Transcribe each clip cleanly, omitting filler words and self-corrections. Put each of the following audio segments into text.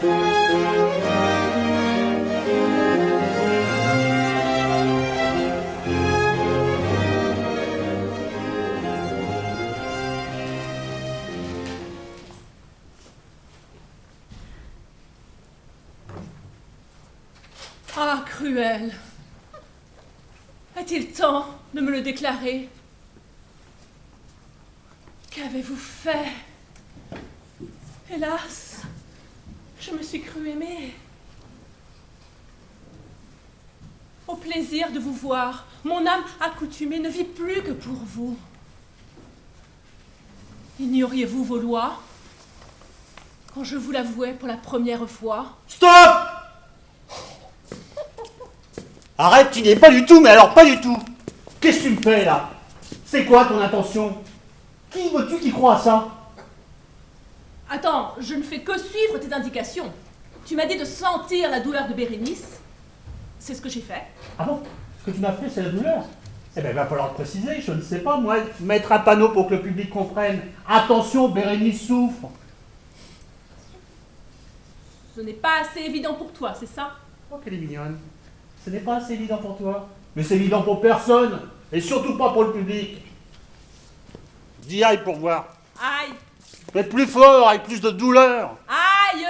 Ah, Cruel! Est-il temps de me le déclarer? Qu'avez-vous fait? Hélas, je me suis cru aimée. Au plaisir de vous voir, mon âme accoutumée ne vit plus que pour vous. Ignoriez-vous vos lois quand je vous l'avouais pour la première fois? Stop! Arrête, tu n'y es pas du tout, mais alors pas du tout. Qu'est-ce que tu me fais là? C'est quoi ton intention? Qui veux-tu qui croit à ça? Attends, je ne fais que suivre tes indications. Tu m'as dit de sentir la douleur de Bérénice. C'est ce que j'ai fait. Ah bon? Ce que tu m'as fait, c'est la douleur? Eh bien, il va falloir le préciser, je ne sais pas, moi, mettre un panneau pour que le public comprenne. Attention, Bérénice souffre. Ce n'est pas assez évident pour toi, c'est ça? Oh, qu'elle est mignonne. Ce n'est pas assez évident pour toi. Mais c'est évident pour personne. Et surtout pas pour le public. Dis aïe pour voir. Aïe! Mais plus fort, avec plus de douleur. Aïe!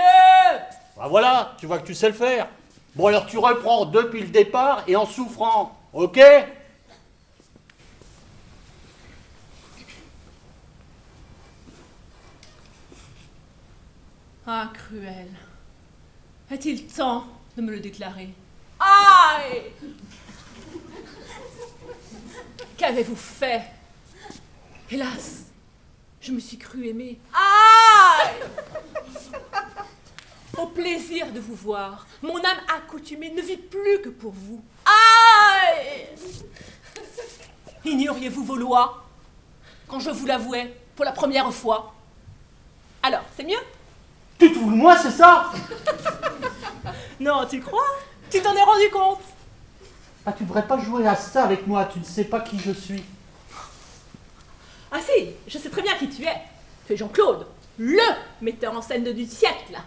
Bah voilà, tu vois que tu sais le faire. Bon alors tu reprends depuis le départ et en souffrant, ok? Ah, Cruel. Est-il temps de me le déclarer? Aïe! Qu'avez-vous fait? Hélas, je me suis cru aimée. Aïe! Au plaisir de vous voir, mon âme accoutumée ne vit plus que pour vous. Aïe! Ignoriez-vous vos lois quand je vous l'avouais pour la première fois? Alors, c'est mieux? Tu te fous de moi, c'est ça? Non, tu crois? Tu t'en es rendu compte? Ah, tu devrais pas jouer à ça avec moi, tu ne sais pas qui je suis. Ah si, je sais très bien qui tu es. Tu es Jean-Claude, le metteur en scène du siècle.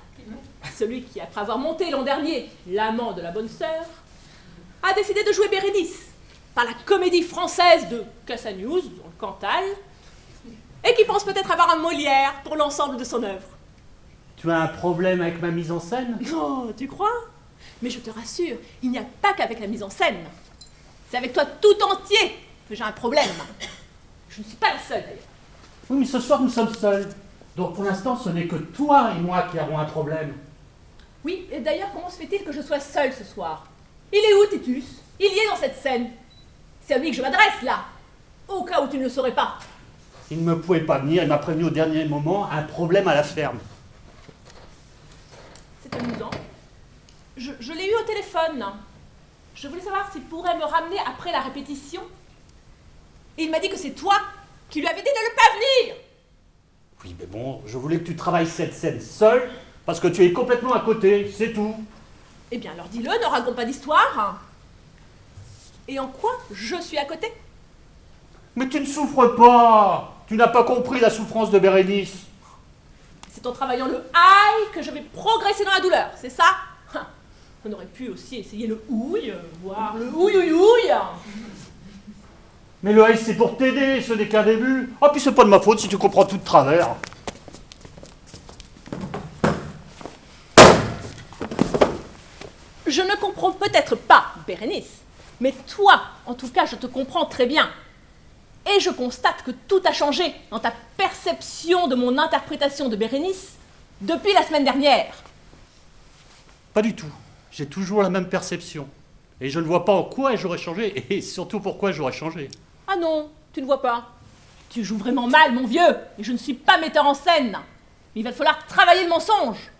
Celui qui, après avoir monté l'an dernier L'amant de la bonne sœur, a décidé de jouer Bérénice par la comédie française de Cassanews, dans le Cantal, et qui pense peut-être avoir un Molière pour l'ensemble de son œuvre. Tu as un problème avec ma mise en scène? Non, tu crois? Mais je te rassure, il n'y a pas qu'avec la mise en scène. C'est avec toi tout entier que j'ai un problème. Je ne suis pas la seule d'ailleurs. Oui, mais ce soir nous sommes seuls. Donc pour l'instant, ce n'est que toi et moi qui avons un problème. Oui, et d'ailleurs, comment se fait-il que je sois seule ce soir? Il est où, Titus? Il y est dans cette scène. C'est à lui que je m'adresse, là. Au cas où tu ne le saurais pas. Il ne me pouvait pas venir, il m'a prévenu au dernier moment, un problème à la ferme. C'est amusant. Je l'ai eu au téléphone. Je voulais savoir s'il pourrait me ramener après la répétition. Et il m'a dit que c'est toi qui lui avais dit de ne pas venir. Oui, mais bon, je voulais que tu travailles cette scène seule, parce que tu es complètement à côté, c'est tout. Eh bien, alors dis-le, ne raconte pas d'histoire. Et en quoi je suis à côté? Mais tu ne souffres pas. Tu n'as pas compris la souffrance de Bérénice. C'est en travaillant le aïe que je vais progresser dans la douleur, c'est ça? On aurait pu aussi essayer le ouille, voire le ouille. Mais le haï, c'est pour t'aider, ce n'est qu'un début. Oh, puis c'est pas de ma faute si tu comprends tout de travers. Je ne comprends peut-être pas, Bérénice, mais toi, en tout cas, je te comprends très bien. Et je constate que tout a changé dans ta perception de mon interprétation de Bérénice depuis la semaine dernière. Pas du tout. J'ai toujours la même perception. Et je ne vois pas en quoi j'aurais changé, et surtout pourquoi j'aurais changé. Ah non, tu ne vois pas. Tu joues vraiment mal, mon vieux, et je ne suis pas metteur en scène. Mais il va falloir travailler le mensonge.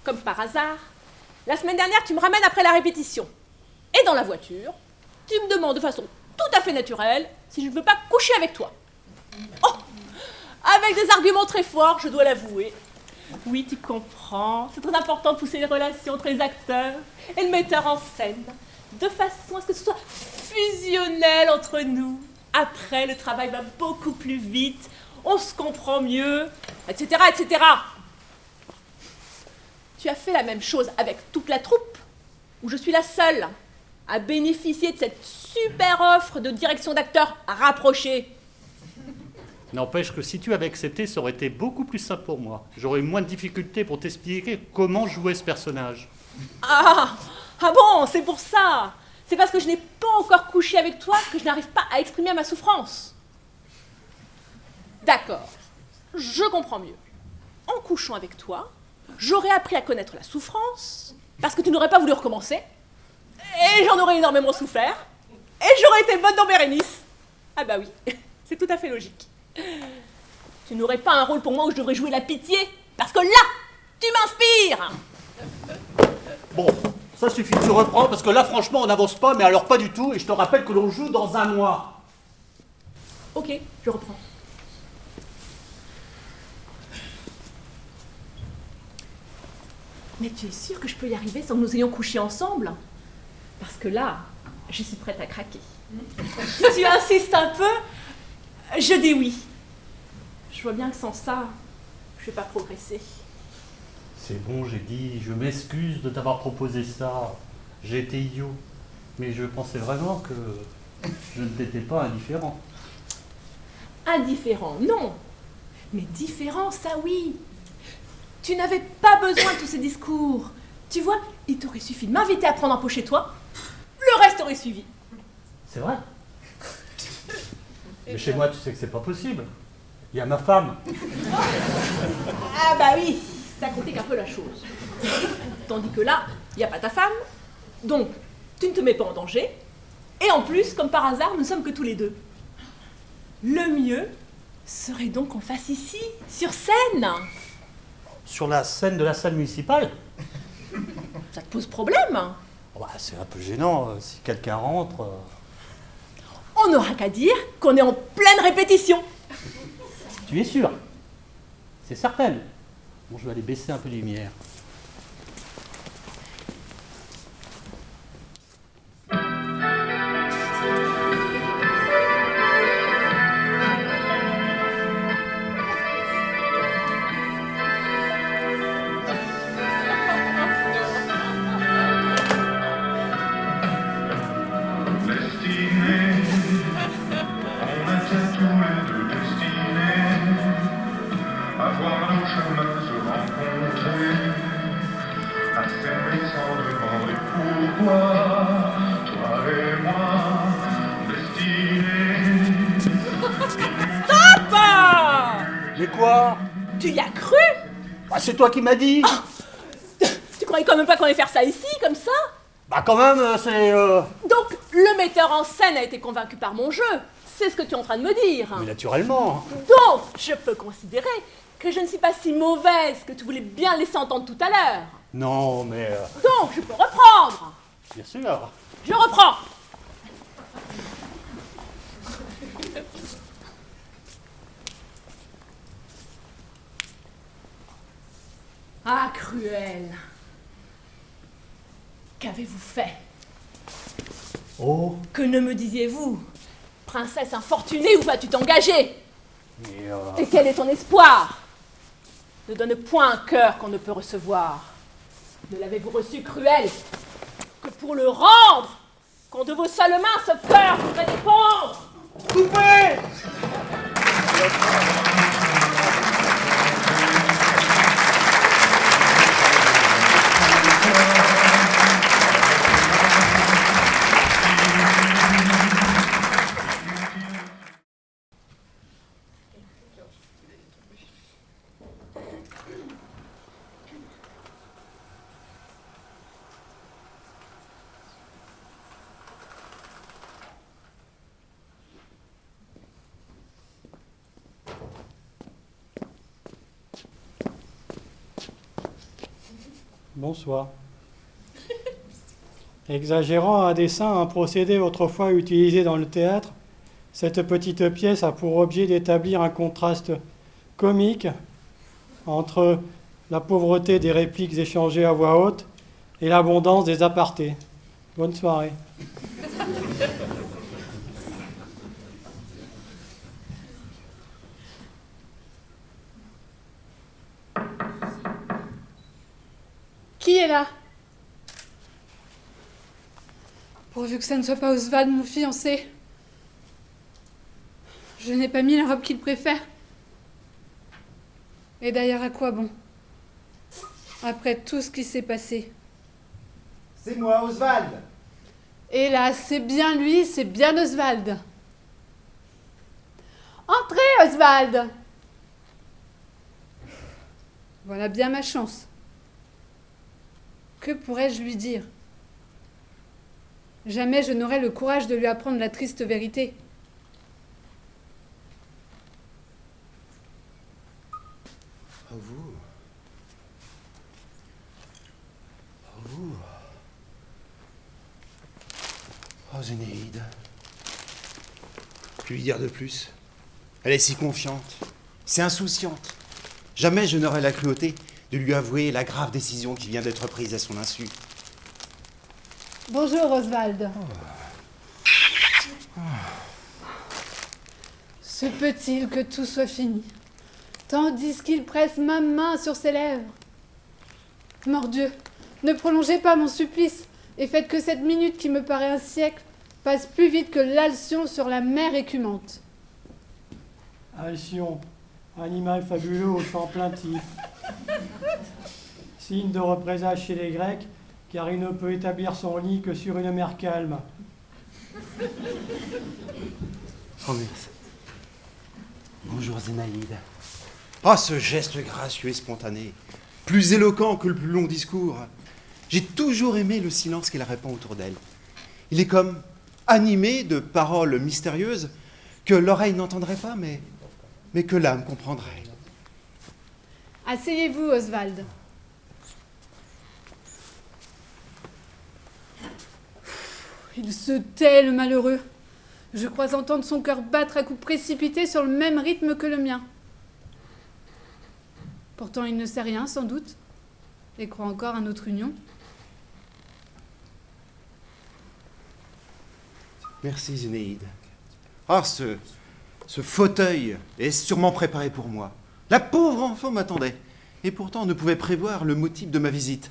Comme par hasard, la semaine dernière, tu me ramènes après la répétition. Et dans la voiture, tu me demandes de façon tout à fait naturelle si je ne veux pas coucher avec toi. Oh, avec des arguments très forts, je dois l'avouer. Oui, tu comprends, c'est très important de pousser les relations entre les acteurs et le metteur en scène, de façon à ce que ce soit fusionnel entre nous. Après, le travail va beaucoup plus vite, on se comprend mieux, etc., etc. tu as fait la même chose avec toute la troupe, ou je suis la seule à bénéficier de cette super offre de direction d'acteur rapprochée? N'empêche que si tu avais accepté, ça aurait été beaucoup plus simple pour moi. J'aurais eu moins de difficultés pour t'expliquer comment jouer ce personnage. Ah bon, c'est pour ça. C'est parce que je n'ai pas encore couché avec toi que je n'arrive pas à exprimer ma souffrance. D'accord, je comprends mieux. En couchant avec toi, j'aurais appris à connaître la souffrance, parce que tu n'aurais pas voulu recommencer, et j'en aurais énormément souffert, et j'aurais été bonne dans Bérénice. Ah bah oui, c'est tout à fait logique. Tu n'aurais pas un rôle pour moi où je devrais jouer la pitié, parce que là, tu m'inspires. Bon, ça suffit, tu reprends, parce que là, franchement, on n'avance pas, mais alors pas du tout, et je te rappelle que l'on joue dans un mois. Ok, je reprends. Mais tu es sûr que je peux y arriver sans que nous ayons couché ensemble? Parce que là, je suis prête à craquer. Si tu insistes un peu, je dis oui. Je vois bien que sans ça, je ne vais pas progresser. C'est bon, j'ai dit, je m'excuse de t'avoir proposé ça. J'ai été idiot. Mais je pensais vraiment que je ne t'étais pas indifférent. Indifférent, non. Mais différent, ça oui. Tu n'avais pas besoin de tous ces discours. Tu vois, il t'aurait suffi de m'inviter à prendre un pot chez toi. Le reste aurait suivi. C'est vrai. Mais chez moi, tu sais que c'est pas possible. Il y a ma femme. Ah bah oui, ça complique un peu la chose. Tandis que là, il n'y a pas ta femme, donc tu ne te mets pas en danger, et en plus, comme par hasard, nous sommes que tous les deux. Le mieux serait donc qu'on fasse ici, sur scène. Sur la scène de la salle municipale. Ça te pose problème? Bah, c'est un peu gênant, si quelqu'un rentre. On n'aura qu'à dire qu'on est en pleine répétition. Tu es sûr? C'est certain. Bon, je vais aller baisser un peu les lumières. Mais quoi? Tu y as cru? Bah, c'est toi qui m'as dit. Tu croyais quand même pas qu'on allait faire ça ici, comme ça? Bah quand même, c'est... Donc, le metteur en scène a été convaincu par mon jeu. C'est ce que tu es en train de me dire. Mais naturellement. Donc, je peux considérer que je ne suis pas si mauvaise que tu voulais bien laisser entendre tout à l'heure. Non, mais... Donc, je peux reprendre. Bien sûr. Je reprends. Ah, Cruel. Qu'avez-vous fait? Oh, Que ne me disiez-vous? Princesse infortunée, où vas-tu t'engager? mais... Et quel est ton espoir? Ne donne point un cœur qu'on ne peut recevoir. Ne l'avez-vous reçu, Cruel, que pour le rendre, quand de vos seules mains ce cœur pourrait dépendre? Coupez! Bonsoir. Exagérant à dessein un procédé autrefois utilisé dans le théâtre, cette petite pièce a pour objet d'établir un contraste comique entre la pauvreté des répliques échangées à voix haute et l'abondance des apartés. Bonne soirée. là. Pourvu que ça ne soit pas Oswald, mon fiancé. Je n'ai pas mis la robe qu'il préfère. Et d'ailleurs, à quoi bon? Après tout ce qui s'est passé. C'est moi, Oswald. Et là, c'est bien lui, c'est bien Oswald. Entrez, Oswald. Voilà bien ma chance. Que pourrais-je lui dire? Jamais je n'aurais le courage de lui apprendre la triste vérité. Oh, vous. Oh, vous. Oh, Zénéide. Que lui dire de plus? Elle est si confiante, si insouciante. Jamais je n'aurais la cruauté de lui avouer la grave décision qui vient d'être prise à son insu. Bonjour, Oswald. Se peut-il que tout soit fini, tandis qu'il presse ma main sur ses lèvres? Mordieu, ne prolongez pas mon supplice, et faites que cette minute qui me paraît un siècle passe plus vite que l'alcyon sur la mer écumante. Alcyon, animal fabuleux au chant plaintif. Signe de représage chez les Grecs, car il ne peut établir son lit que sur une mer calme. Oh, merci. Bonjour, Zénaïde. Ah, ce geste gracieux et spontané, plus éloquent que le plus long discours. J'ai toujours aimé le silence qu'elle répand autour d'elle. Il est comme animé de paroles mystérieuses que l'oreille n'entendrait pas, mais que l'âme comprendrait. Asseyez-vous, Oswald. Il se tait, le malheureux. Je crois entendre son cœur battre à coups précipités sur le même rythme que le mien. Pourtant, il ne sait rien, sans doute, et croit encore à notre union. Merci, Zénéide. Ah, ce fauteuil est sûrement préparé pour moi. La pauvre enfant m'attendait, et pourtant ne pouvait prévoir le motif de ma visite.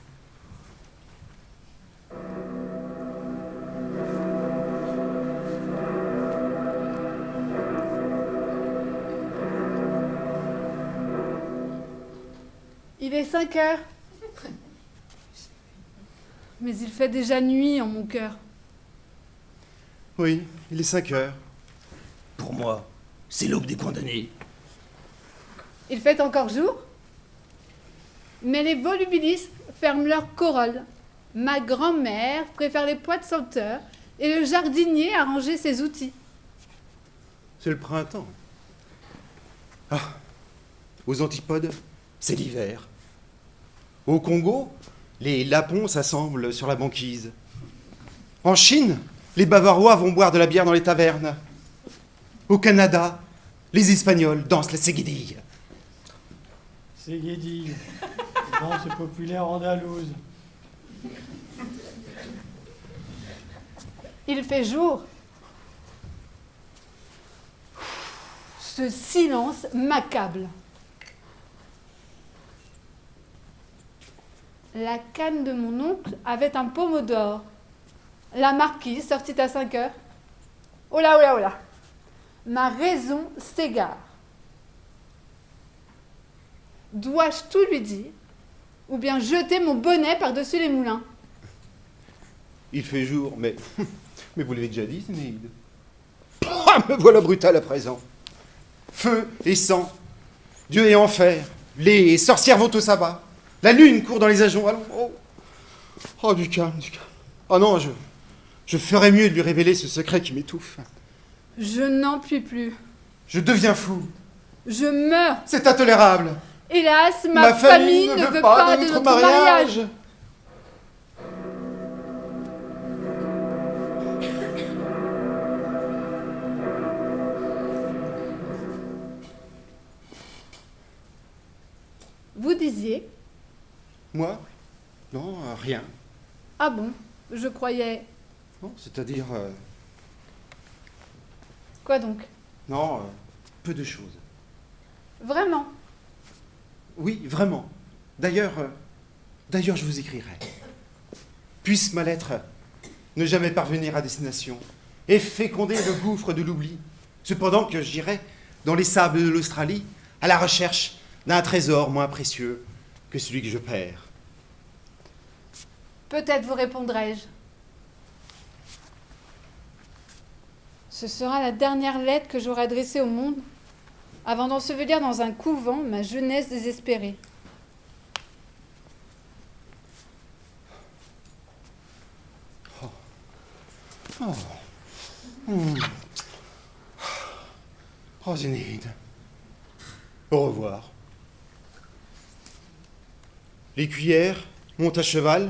Il est 5 heures. Mais il fait déjà nuit en mon cœur. Oui, il est 5 heures. Pour moi, c'est l'aube des condamnés. Il fait encore jour. Mais les volubilistes ferment leur corolle. Ma grand-mère préfère les pois de senteur et le jardinier a rangé ses outils. C'est le printemps. Ah, aux antipodes, c'est l'hiver. Au Congo, les lapons s'assemblent sur la banquise. En Chine, les Bavarois vont boire de la bière dans les tavernes. Au Canada, les Espagnols dansent la seguidille. Seguidille, danse populaire andalouse. Il fait jour. Ce silence m'accable. La canne de mon oncle avait un pommeau d'or. La marquise sortit à 5 heures. Oh là, oh là, oh là. Ma raison s'égare. Dois-je tout lui dire, ou bien jeter mon bonnet par-dessus les moulins? Il fait jour, mais vous l'avez déjà dit, Zénéide. Ah, me voilà brutal à présent. Feu et sang, Dieu et enfer, les sorcières vont au sabbat, la lune court dans les ajoncs. Allons, oh, du calme, du calme. Oh non, je ferais mieux de lui révéler ce secret qui m'étouffe. Je n'en puis plus. Je deviens fou. Je meurs. C'est intolérable. Hélas, ma famille ne veut pas de notre mariage. Vous disiez? Moi? Non, rien. Ah bon, je croyais... Non, c'est-à-dire... Quoi donc? Non, peu de choses. Vraiment? Oui, vraiment. D'ailleurs, D'ailleurs, je vous écrirai. Puisse ma lettre ne jamais parvenir à destination et féconder le gouffre de l'oubli, cependant que j'irai dans les sables de l'Australie à la recherche d'un trésor moins précieux que celui que je perds. Peut-être vous répondrai-je. Ce sera la dernière lettre que j'aurai adressée au monde avant d'ensevelir dans un couvent ma jeunesse désespérée. Oh, Zénaïde. Au revoir. Les cuillères montent à cheval,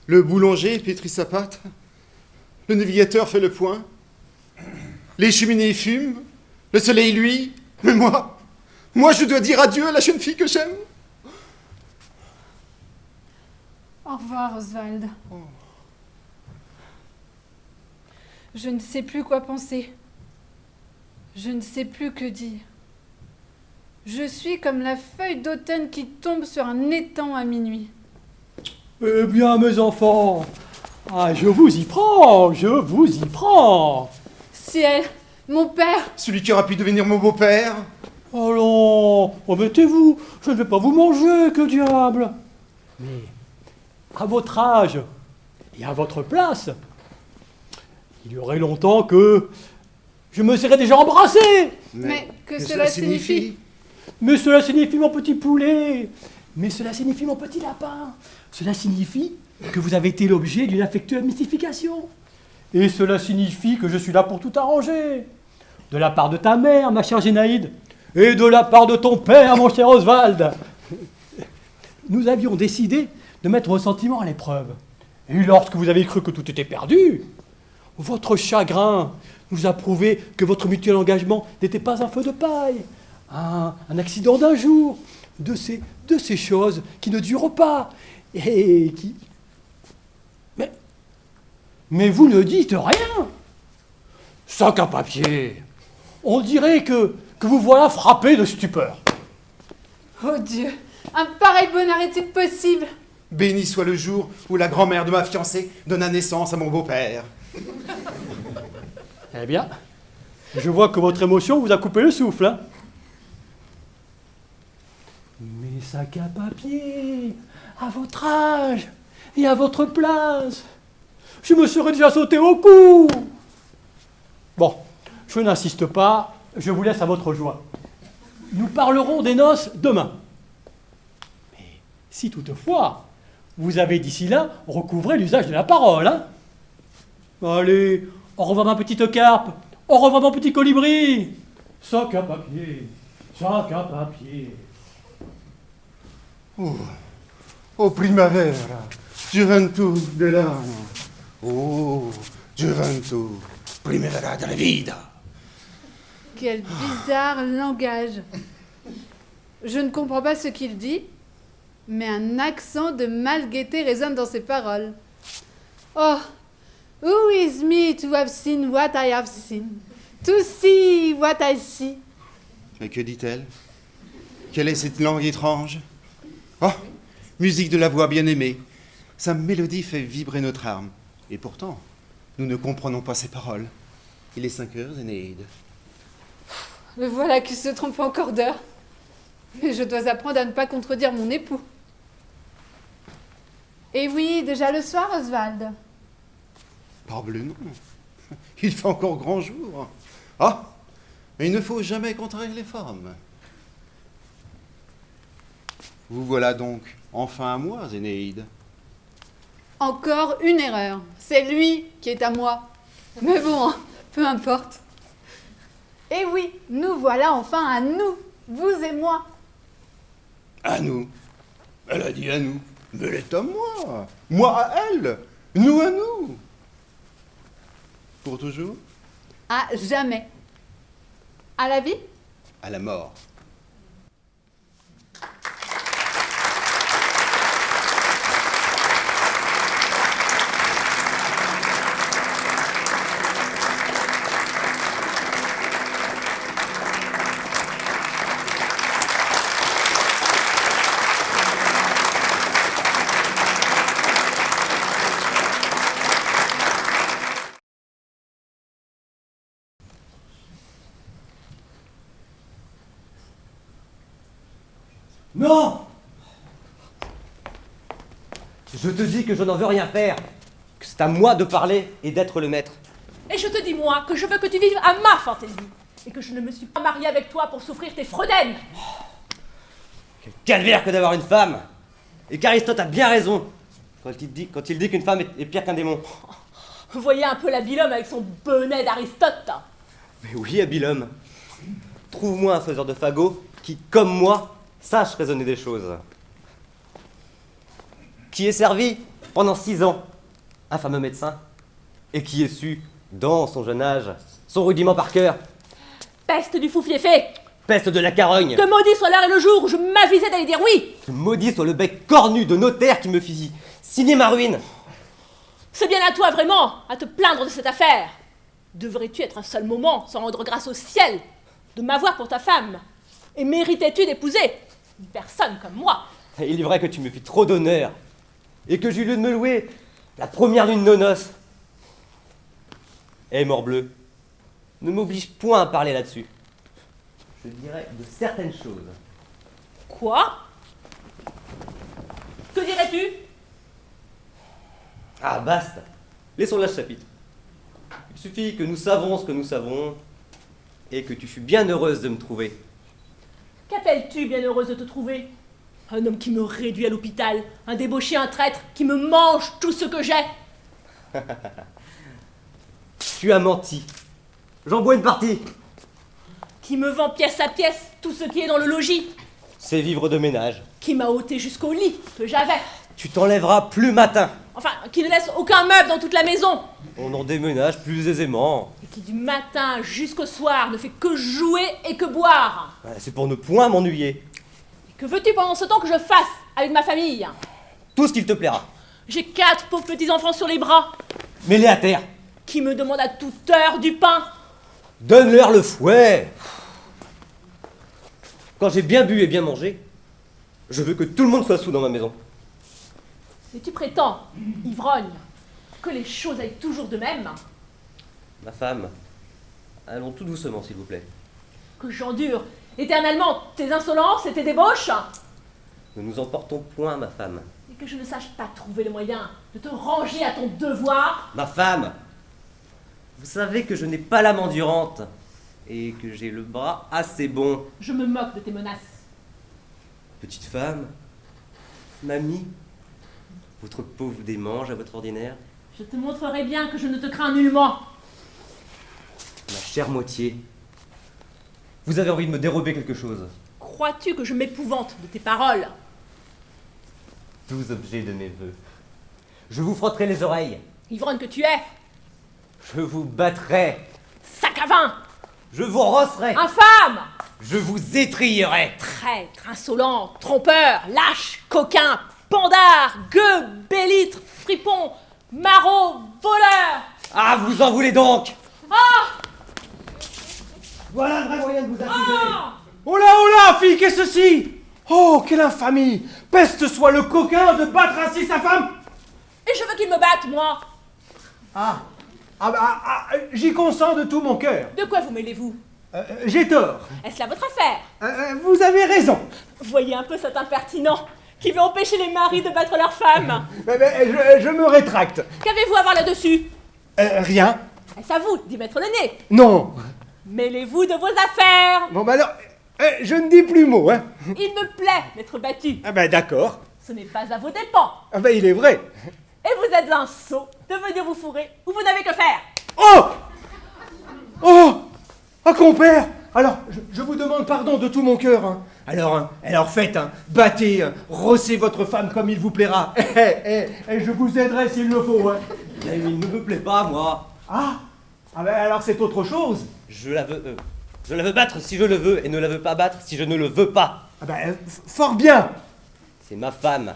le boulanger pétrit sa pâte, le navigateur fait le point, les cheminées fument, le soleil luit, mais moi, je dois dire adieu à la jeune fille que j'aime. Au revoir, Oswald. Je ne sais plus quoi penser. Je ne sais plus que dire. Je suis comme la feuille d'automne qui tombe sur un étang à minuit. Eh bien, mes enfants, je vous y prends, je vous y prends. Ciel, mon père, Celui qui aura pu devenir mon beau-père. Allons, remettez-vous, je ne vais pas vous manger, que diable. Mais, à votre âge et à votre place, il y aurait longtemps que je me serais déjà embrassé. mais que cela signifie. Mais cela signifie mon petit poulet. Mais cela signifie mon petit lapin. Cela signifie que vous avez été l'objet d'une affectueuse mystification. Et cela signifie que je suis là pour tout arranger. De la part de ta mère, ma chère Zénaïde, et de la part de ton père, mon cher Oswald. Nous avions décidé de mettre vos sentiments à l'épreuve. Et lorsque vous avez cru que tout était perdu, votre chagrin nous a prouvé que votre mutuel engagement n'était pas un feu de paille, un accident d'un jour, de ces choses qui ne durent pas et qui... Mais vous ne dites rien. Sac à papier. On dirait que vous voilà frappé de stupeur. Oh Dieu, un pareil bonheur est-il possible? Béni soit le jour où la grand-mère de ma fiancée donna naissance à mon beau-père. Eh bien, je vois que votre émotion vous a coupé le souffle, hein. Mais sac à papier, à votre âge et à votre place, je me serais déjà sauté au cou. Bon, je n'insiste pas, je vous laisse à votre joie. Nous parlerons des noces demain. Mais si toutefois, vous avez d'ici là recouvré l'usage de la parole, hein. Allez, au revoir ma petite carpe, au revoir mon petit colibri. Sac à papier, sac à papier. Oh primavera, gioventù dell'anno. Oh, gioventù, primavera della vita. Quel bizarre langage. Je ne comprends pas ce qu'il dit, mais un accent de malgaieté résonne dans ses paroles. Oh, who is me to have seen what I have seen? To see what I see? Mais que dit-elle? Quelle est cette langue étrange? Oh, musique de la voix bien-aimée. Sa mélodie fait vibrer notre âme. Et pourtant, nous ne comprenons pas ses paroles. Il est 5 heures, Zénaïde. Le voilà qui se trompe encore d'heure. Mais je dois apprendre à ne pas contredire mon époux. Et oui, déjà le soir, Oswald. Parbleu, non. Il fait encore grand jour. Ah, mais il ne faut jamais contrarier les femmes. Vous voilà donc enfin à moi, Zénaïde. Encore une erreur. C'est lui qui est à moi. Mais bon, hein, peu importe. Et oui, nous voilà enfin à nous, vous et moi. À nous. Elle a dit à nous. Mais elle est à moi. Moi à elle. Nous à nous. Pour toujours? À jamais. À la vie? À la mort. Maman! Je te dis que je n'en veux rien faire, que c'est à moi de parler et d'être le maître. Et je te dis, moi, que je veux que tu vives à ma fantaisie. Et que je ne me suis pas mariée avec toi pour souffrir tes fredaines. Quel calvaire que d'avoir une femme! Et qu'Aristote a bien raison quand il dit qu'une femme est pire qu'un démon. Voyez un peu l'Abilhomme avec son bonnet d'Aristote. Mais oui, Abilhomme. Trouve-moi un faiseur de fagots qui, comme moi, sache raisonner des choses. Qui ait servi pendant 6 ans un fameux médecin et qui ait su, dans son jeune âge, son rudiment par cœur. Peste du fou fiefé. Peste de la carogne. Que maudit soit l'heure et le jour où je m'avisais d'aller dire oui. Que maudit soit le bec cornu de notaire qui me fit signer ma ruine. C'est bien à toi, vraiment, à te plaindre de cette affaire. Devrais-tu être un seul moment sans rendre grâce au ciel de m'avoir pour ta femme? Et méritais-tu d'épouser une personne comme moi? Et il est vrai que tu me fis trop d'honneur et que j'eus lieu de me louer la première lune de noces. Eh, morbleu, ne m'oblige point à parler là-dessus. Je dirais de certaines choses. Quoi? Que dirais-tu? Ah, basta. Laissons là ce chapitre. Il suffit que nous savons ce que nous savons et que tu fus bien heureuse de me trouver. Qu'appelles-tu bien heureuse de te trouver? Un homme qui me réduit à l'hôpital, un débauché, un traître, qui me mange tout ce que j'ai. Tu as menti. J'en bois une partie. Qui me vend pièce à pièce tout ce qui est dans le logis. C'est vivre de ménage. Qui m'a ôté jusqu'au lit que j'avais. Tu t'enlèveras plus matin. Enfin, qui ne laisse aucun meuble dans toute la maison. On en déménage plus aisément. Et qui du matin jusqu'au soir ne fait que jouer et que boire. C'est pour ne point m'ennuyer. Et que veux-tu pendant ce temps que je fasse avec ma famille? Tout ce qu'il te plaira. J'ai 4 pauvres petits-enfants sur les bras. Mets-les à terre. Qui me demandent à toute heure du pain. Donne-leur le fouet. Quand j'ai bien bu et bien mangé, je veux que tout le monde soit sous dans ma maison. Et tu prétends, ivrogne, que les choses aillent toujours de même? Ma femme, allons tout doucement, s'il vous plaît. Que j'endure éternellement tes insolences et tes débauches? Ne nous emportons point, ma femme. Et que je ne sache pas trouver le moyen de te ranger à ton devoir? Ma femme, vous savez que je n'ai pas l'âme endurante et que j'ai le bras assez bon. Je me moque de tes menaces. Petite femme, mamie, votre pauvre démange à votre ordinaire. Je te montrerai bien que je ne te crains nullement. Ma chère moitié, vous avez envie de me dérober quelque chose. Crois-tu que je m'épouvante de tes paroles? 12 objets de mes vœux. Je vous frotterai les oreilles. Ivrogne que tu es, Je vous battrai. sac à vin, Je vous rosserai. infâme, Je vous étrillerai. traître, insolent, trompeur, lâche, coquin, pandard, gueux, bélitre, fripon, maraud, voleur. Ah, vous en voulez donc? Ah! Voilà le vrai moyen de vous accuser. Ah! Oh là, fille, qu'est-ce que ceci? Oh, quelle infamie! Peste soit le coquin de battre ainsi sa femme! Et je veux qu'il me batte, moi. J'y consens de tout mon cœur. De quoi vous mêlez-vous? J'ai tort. Est-ce là votre affaire? Vous avez raison. Voyez un peu cet impertinent qui veut empêcher les maris de battre leurs femmes. Je me rétracte. Qu'avez-vous à voir là-dessus? Rien. Est-ce à vous d'y mettre le nez? Non. Mêlez-vous de vos affaires. Bon, bah alors, je ne dis plus mot, hein. Il me plaît d'être battu. Ah ben d'accord. Ce n'est pas à vos dépens. Ah ben il est vrai. Et vous êtes un sot de venir vous fourrer où vous n'avez que faire. Oh! Oh, compère! Alors, je vous demande pardon de tout mon cœur, hein. Alors faites, hein, battez, rossez votre femme comme il vous plaira. Et je vous aiderai s'il le faut, hein. Mais il ne me plaît pas, moi. Ah ben alors c'est autre chose. Je la veux battre si je le veux et ne la veux pas battre si je ne le veux pas. Ah ben, fort bien. C'est ma femme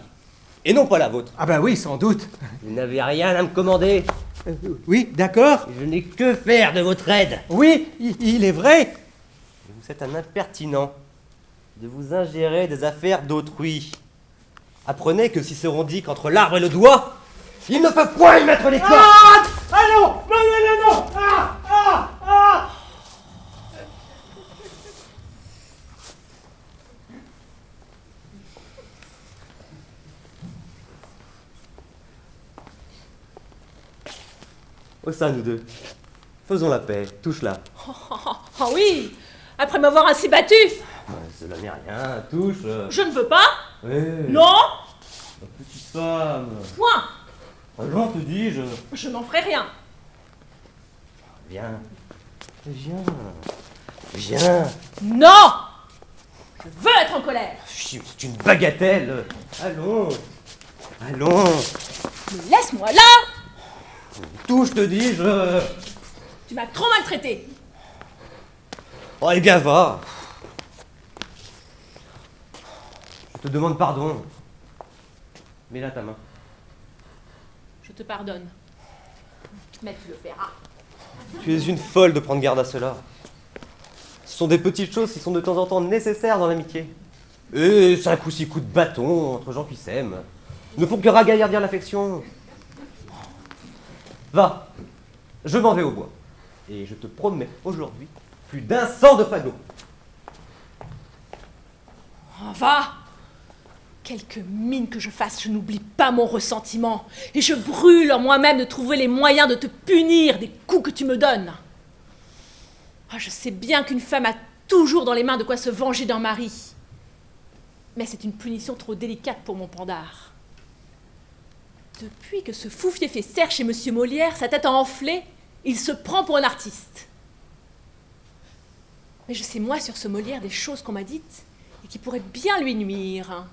et non pas la vôtre. Ah ben oui, sans doute. Vous n'avez rien à me commander. Oui, d'accord. Je n'ai que faire de votre aide. Oui, il est vrai. Vous êtes un impertinent de vous ingérer des affaires d'autrui. Apprenez que Cicéron dit qu'entre l'arbre et le doigt, il ne faut point y mettre les cordes. Ah non. Ah. Au sein, nous deux. Faisons la paix, touche-la. Oh oui, après m'avoir ainsi battu. Cela n'est rien, touche. Je ne veux pas. Ouais. Non. Ma petite femme. Point. Allons, te dis-je. Je n'en ferai rien. Viens. Viens. Viens. Non. Je veux être en colère. C'est une bagatelle. Allons. Allons. Mais laisse-moi là. Touche, te dis-je. Tu m'as trop maltraité. Oh, eh bien, va. Je te demande pardon. Mets là ta main. Je te pardonne. Mais tu le feras. Tu es une folle de prendre garde à cela. Ce sont des petites choses qui sont de temps en temps nécessaires dans l'amitié. Et 5 ou 6 coups de bâton entre gens qui s'aiment ne font que ragaillardir l'affection. Va, je m'en vais au bois. Et je te promets aujourd'hui plus d'un 100 de fagots. Oh, va. Quelque mine que je fasse, je n'oublie pas mon ressentiment. Et je brûle en moi-même de trouver les moyens de te punir des coups que tu me donnes. Oh, je sais bien qu'une femme a toujours dans les mains de quoi se venger d'un mari. Mais c'est une punition trop délicate pour mon pendard. Depuis que ce foufier fait serre chez Monsieur Molière, sa tête a enflé, il se prend pour un artiste. Mais je sais moi sur ce Molière des choses qu'on m'a dites et qui pourraient bien lui nuire.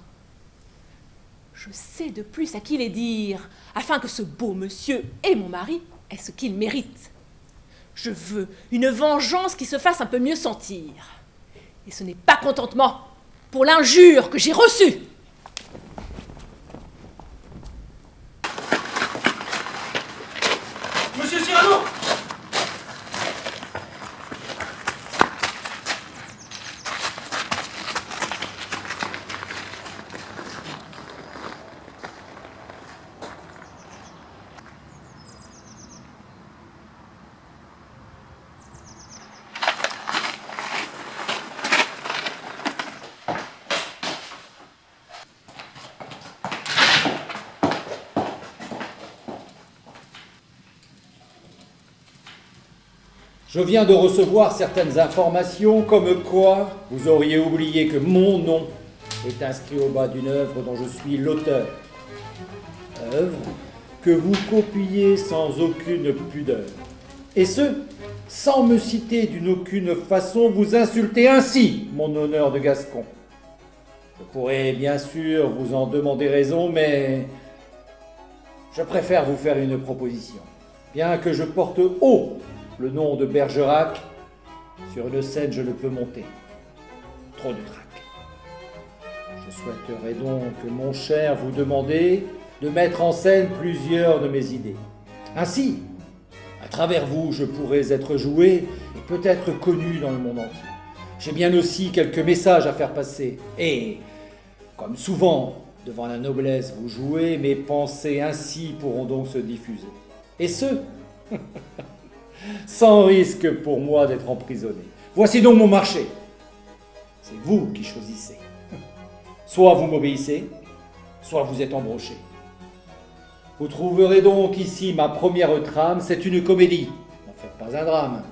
Je sais de plus à qui les dire, afin que ce beau monsieur et mon mari aient ce qu'il mérite. Je veux une vengeance qui se fasse un peu mieux sentir. Et ce n'est pas contentement pour l'injure que j'ai reçue. Monsieur Cyrano! Je viens de recevoir certaines informations comme quoi vous auriez oublié que mon nom est inscrit au bas d'une œuvre dont je suis l'auteur. Œuvre que vous copiez sans aucune pudeur. Et ce, sans me citer d'une aucune façon, vous insultez ainsi mon honneur de Gascon. Je pourrais bien sûr vous en demander raison, mais je préfère vous faire une proposition. Bien que je porte haut le nom de Bergerac, sur une scène je ne peux monter. Trop de trac. Je souhaiterais donc, mon cher, vous demander de mettre en scène plusieurs de mes idées. Ainsi, à travers vous, je pourrais être joué et peut-être connu dans le monde entier. J'ai bien aussi quelques messages à faire passer. Et, comme souvent, devant la noblesse vous jouez, mes pensées ainsi pourront donc se diffuser. Et ce, sans risque pour moi d'être emprisonné. Voici donc mon marché. C'est vous qui choisissez. Soit vous m'obéissez, soit vous êtes embroché. Vous trouverez donc ici ma première trame, c'est une comédie. N'en faites pas un drame.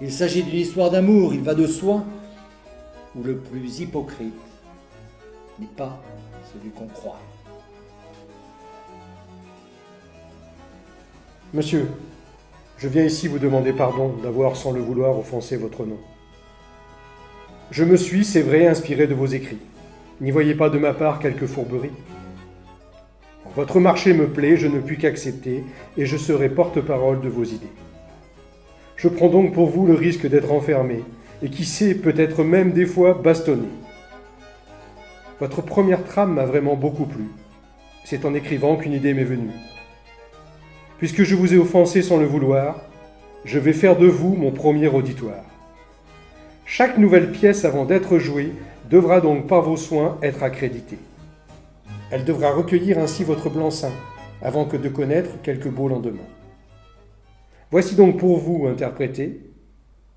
Il s'agit d'une histoire d'amour, il va de soi, où le plus hypocrite n'est pas celui qu'on croit. Monsieur, je viens ici vous demander pardon d'avoir, sans le vouloir, offensé votre nom. Je me suis, c'est vrai, inspiré de vos écrits. N'y voyez pas de ma part quelque fourberie. Votre marché me plaît, je ne puis qu'accepter, et je serai porte-parole de vos idées. Je prends donc pour vous le risque d'être enfermé, et qui sait, peut-être même des fois bastonné. Votre première trame m'a vraiment beaucoup plu. C'est en écrivant qu'une idée m'est venue. Puisque je vous ai offensé sans le vouloir, je vais faire de vous mon premier auditoire. Chaque nouvelle pièce avant d'être jouée devra donc par vos soins être accréditée. Elle devra recueillir ainsi votre blanc-seing, avant que de connaître quelques beaux lendemains. Voici donc pour vous, interpréter,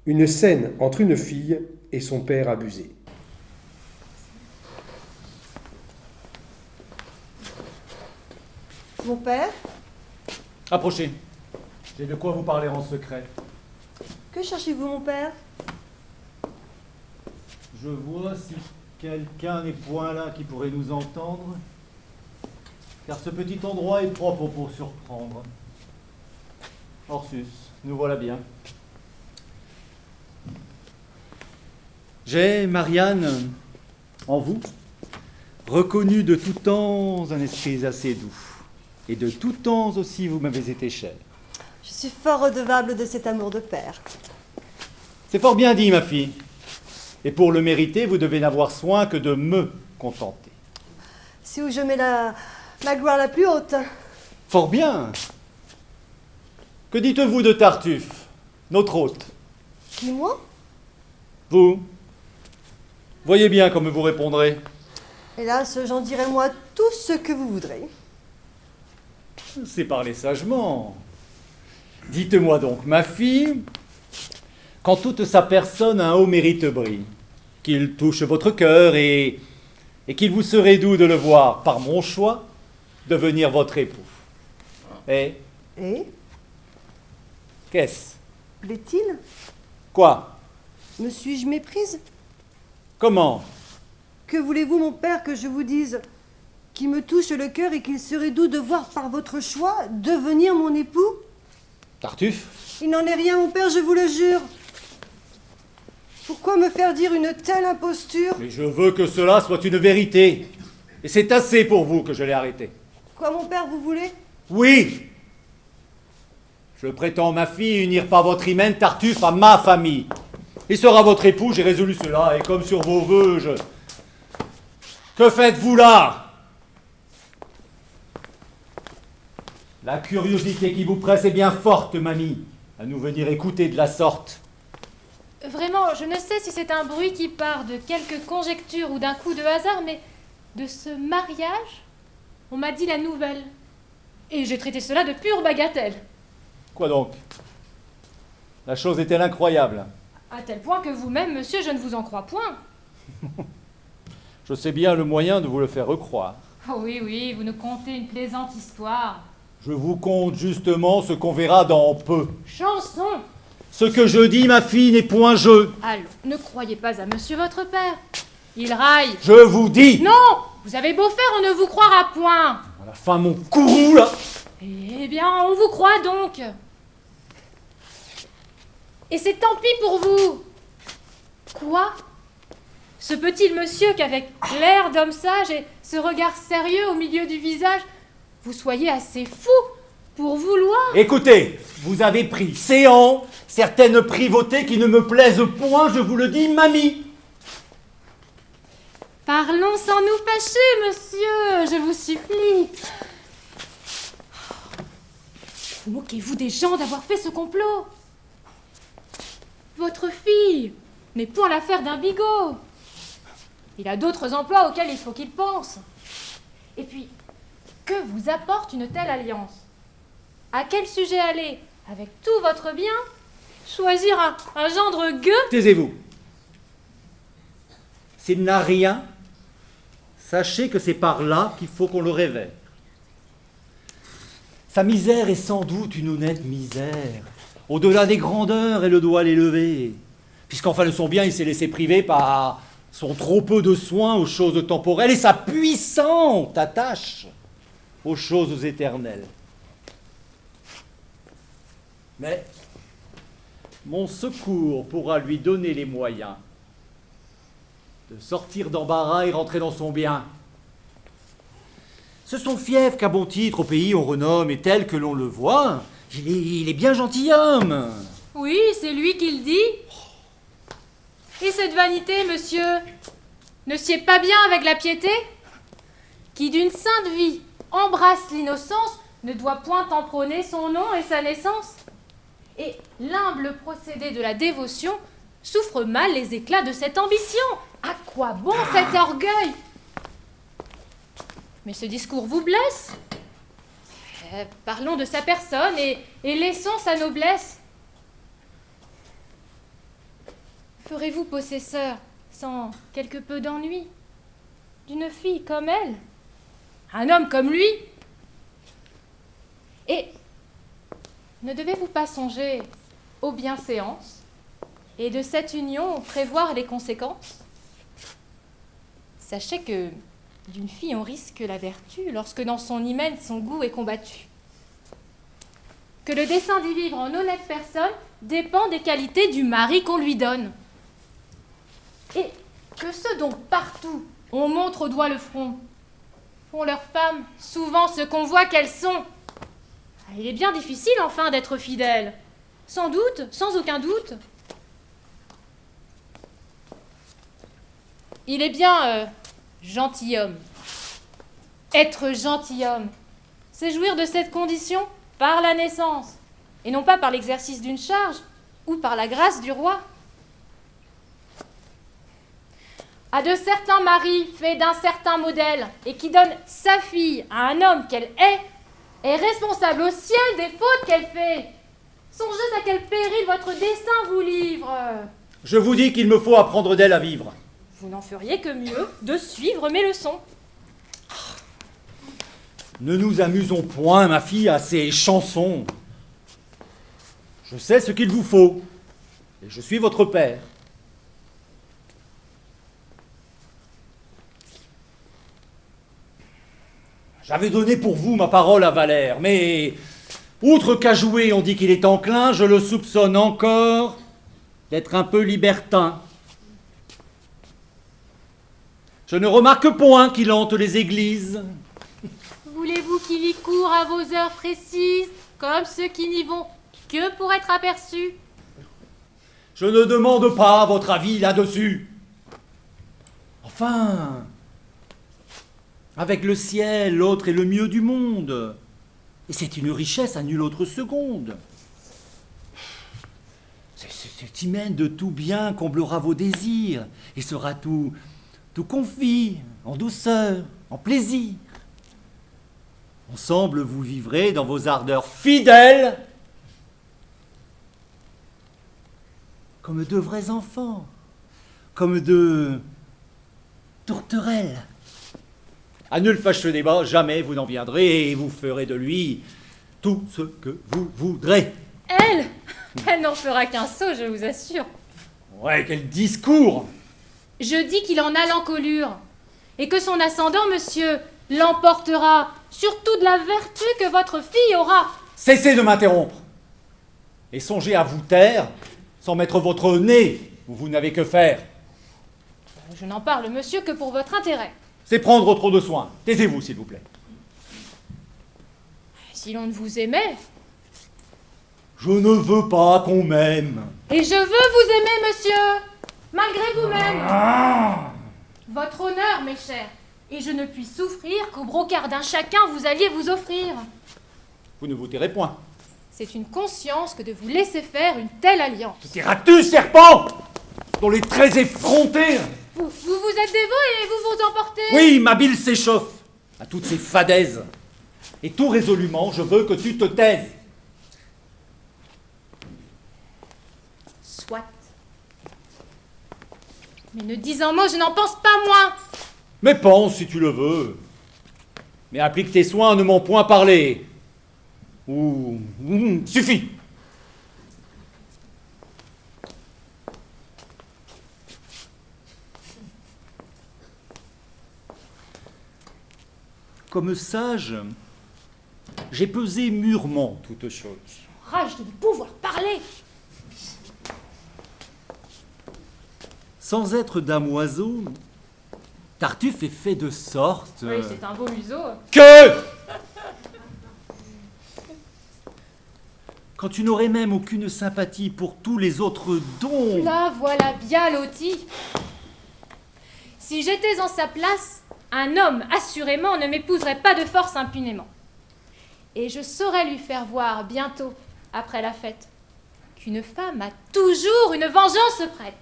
une scène entre une fille et son père abusé. Mon père? Approchez. J'ai de quoi vous parler en secret. Que cherchez-vous, mon père? Je vois si quelqu'un n'est point là qui pourrait nous entendre, car ce petit endroit est propre pour surprendre. Orsus, nous voilà bien. J'ai, Marianne, en vous, reconnu de tout temps un esprit assez doux, et de tout temps aussi vous m'avez été cher. Je suis fort redevable de cet amour de père. C'est fort bien dit, ma fille. Et pour le mériter, vous devez n'avoir soin que de me contenter. C'est où je mets la gloire la plus haute. Fort bien. Que dites-vous de Tartuffe, notre hôte? Qui, moi? Vous? Voyez bien comme vous répondrez. Hélas, j'en dirai moi tout ce que vous voudrez. C'est parler sagement. Dites-moi donc, ma fille, quand toute sa personne un haut mérite brille, qu'il touche votre cœur et qu'il vous serait doux de le voir, par mon choix, devenir votre époux. Et qu'est-ce? Plaît-il? Quoi? Me suis-je méprise? Comment? Que voulez-vous, mon père, que je vous dise? Qui me touche le cœur et qu'il serait doux de voir par votre choix devenir mon époux? Tartuffe? Il n'en est rien, mon père, je vous le jure. Pourquoi me faire dire une telle imposture? Mais je veux que cela soit une vérité. Et c'est assez pour vous que je l'ai arrêté. Quoi, mon père, vous voulez? Oui! Je prétends, ma fille, unir par votre hymen Tartuffe à ma famille. Il sera votre époux, j'ai résolu cela, et comme sur vos vœux, je... Que faites-vous là? La curiosité qui vous presse est bien forte, mamie, à nous venir écouter de la sorte. Vraiment, je ne sais si c'est un bruit qui part de quelque conjecture ou d'un coup de hasard, mais de ce mariage, on m'a dit la nouvelle. Et j'ai traité cela de pure bagatelle. Quoi donc? La chose est-elle incroyable? À tel point que vous-même, monsieur, je ne vous en crois point. Je sais bien le moyen de vous le faire recroire. Oh oui, oui, vous nous contez une plaisante histoire. Je vous conte justement ce qu'on verra dans peu. Chanson! Ce que je dis, ma fille, n'est point jeu. Allons, ne croyez pas à monsieur votre père. Il raille. Je vous dis! Non! Vous avez beau faire, on ne vous croira point. À la fin, mon courroux, là! Eh bien, on vous croit donc. Et c'est tant pis pour vous. Quoi? Se peut-il, monsieur, qu'avec l'air d'homme sage et ce regard sérieux au milieu du visage, vous soyez assez fou pour vouloir... Écoutez, vous avez pris séant certaines privautés qui ne me plaisent point, je vous le dis, mamie. Parlons sans nous fâcher, monsieur, je vous supplie. Vous moquez-vous des gens d'avoir fait ce complot? Votre fille n'est point l'affaire d'un bigot. Il a d'autres emplois auxquels il faut qu'il pense. Et puis, que vous apporte une telle alliance? À quel sujet aller, avec tout votre bien, choisir un gendre gueux? Taisez-vous. S'il n'a rien, sachez que c'est par là qu'il faut qu'on le révère. Sa misère est sans doute une honnête misère. Au-delà des grandeurs, elle doit les lever. Puisqu'enfin de son bien, il s'est laissé priver par son trop peu de soins aux choses temporelles et sa puissante attache aux choses éternelles. Mais mon secours pourra lui donner les moyens de sortir d'embarras et rentrer dans son bien. Ce son fief qu'à bon titre au pays on renomme et tel que l'on le voit, il est bien gentilhomme. Oui, c'est lui qui le dit. Et cette vanité, monsieur, ne sied pas bien avec la piété? Qui d'une sainte vie embrasse l'innocence ne doit point en prôner son nom et sa naissance. Et l'humble procédé de la dévotion souffre mal les éclats de cette ambition. À quoi bon cet orgueil? Mais ce discours vous blesse. Parlons de sa personne et laissons sa noblesse. Ferez-vous possesseur, sans quelque peu d'ennui, d'une fille comme elle, un homme comme lui? Et ne devez-vous pas songer aux bienséances et de cette union prévoir les conséquences? Sachez que d'une fille on risque la vertu lorsque dans son hymen son goût est combattu. Que le dessein d'y vivre en honnête personne dépend des qualités du mari qu'on lui donne. Et que ceux dont partout on montre au doigt le front font leurs femmes souvent ce qu'on voit qu'elles sont. Il est bien difficile enfin d'être fidèle. Sans doute, sans aucun doute. Il est bien gentilhomme. Être gentilhomme, c'est jouir de cette condition par la naissance, et non pas par l'exercice d'une charge ou par la grâce du roi. À de certains maris faits d'un certain modèle et qui donnent sa fille à un homme qu'elle est responsable au ciel des fautes qu'elle fait. Songez à quel péril votre dessein vous livre. Je vous dis qu'il me faut apprendre d'elle à vivre. Vous n'en feriez que mieux de suivre mes leçons. Ne nous amusons point, ma fille, à ces chansons. Je sais ce qu'il vous faut, et je suis votre père. J'avais donné pour vous ma parole à Valère, mais outre qu'à jouer on dit qu'il est enclin, je le soupçonne encore d'être un peu libertin. Je ne remarque point qu'il hante les églises. Voulez-vous qu'il y court à vos heures précises, comme ceux qui n'y vont que pour être aperçus? Je ne demande pas votre avis là-dessus. Enfin, avec le ciel, l'autre est le mieux du monde. Et c'est une richesse à nulle autre seconde. Cet hymen de tout bien comblera vos désirs et sera tout confit, en douceur, en plaisir. Ensemble, vous vivrez dans vos ardeurs fidèles comme de vrais enfants, comme de tourterelles. À nul fâcheux débat, jamais vous n'en viendrez et vous ferez de lui tout ce que vous voudrez. Elle n'en fera qu'un sot, je vous assure. Ouais, quel discours! Je dis qu'il en a l'encolure et que son ascendant, monsieur, l'emportera sur toute la vertu que votre fille aura. Cessez de m'interrompre et songez à vous taire sans mettre votre nez où vous n'avez que faire. Je n'en parle, monsieur, que pour votre intérêt. C'est prendre trop de soin. Taisez-vous, s'il vous plaît. Si l'on ne vous aimait... Je ne veux pas qu'on m'aime. Et je veux vous aimer, monsieur, malgré vous-même. Votre honneur, mes chers, et je ne puis souffrir qu'au brocart d'un chacun vous alliez vous offrir. Vous ne vous tairez point. C'est une conscience que de vous laisser faire une telle alliance. Te tairas-tu, serpent, dont les traits effrontés? Vous êtes dévot et vous vous emportez. Oui, ma bile s'échauffe à toutes ces fadaises. Et tout résolument, je veux que tu te taises. Soit. Mais ne dis un mot, je n'en pense pas moins. Mais pense si tu le veux. Mais applique tes soins, ne m'en point parler. Ou... suffit. Comme sage, j'ai pesé mûrement toute chose. Rage de ne pouvoir parler. Sans être damoiseau, Tartuffe est fait de sorte... Oui, c'est un beau museau. Que quand tu n'aurais même aucune sympathie pour tous les autres dons... La voilà bien lotie. Si j'étais en sa place, un homme, assurément, ne m'épouserait pas de force impunément. Et je saurais lui faire voir bientôt, après la fête, qu'une femme a toujours une vengeance prête.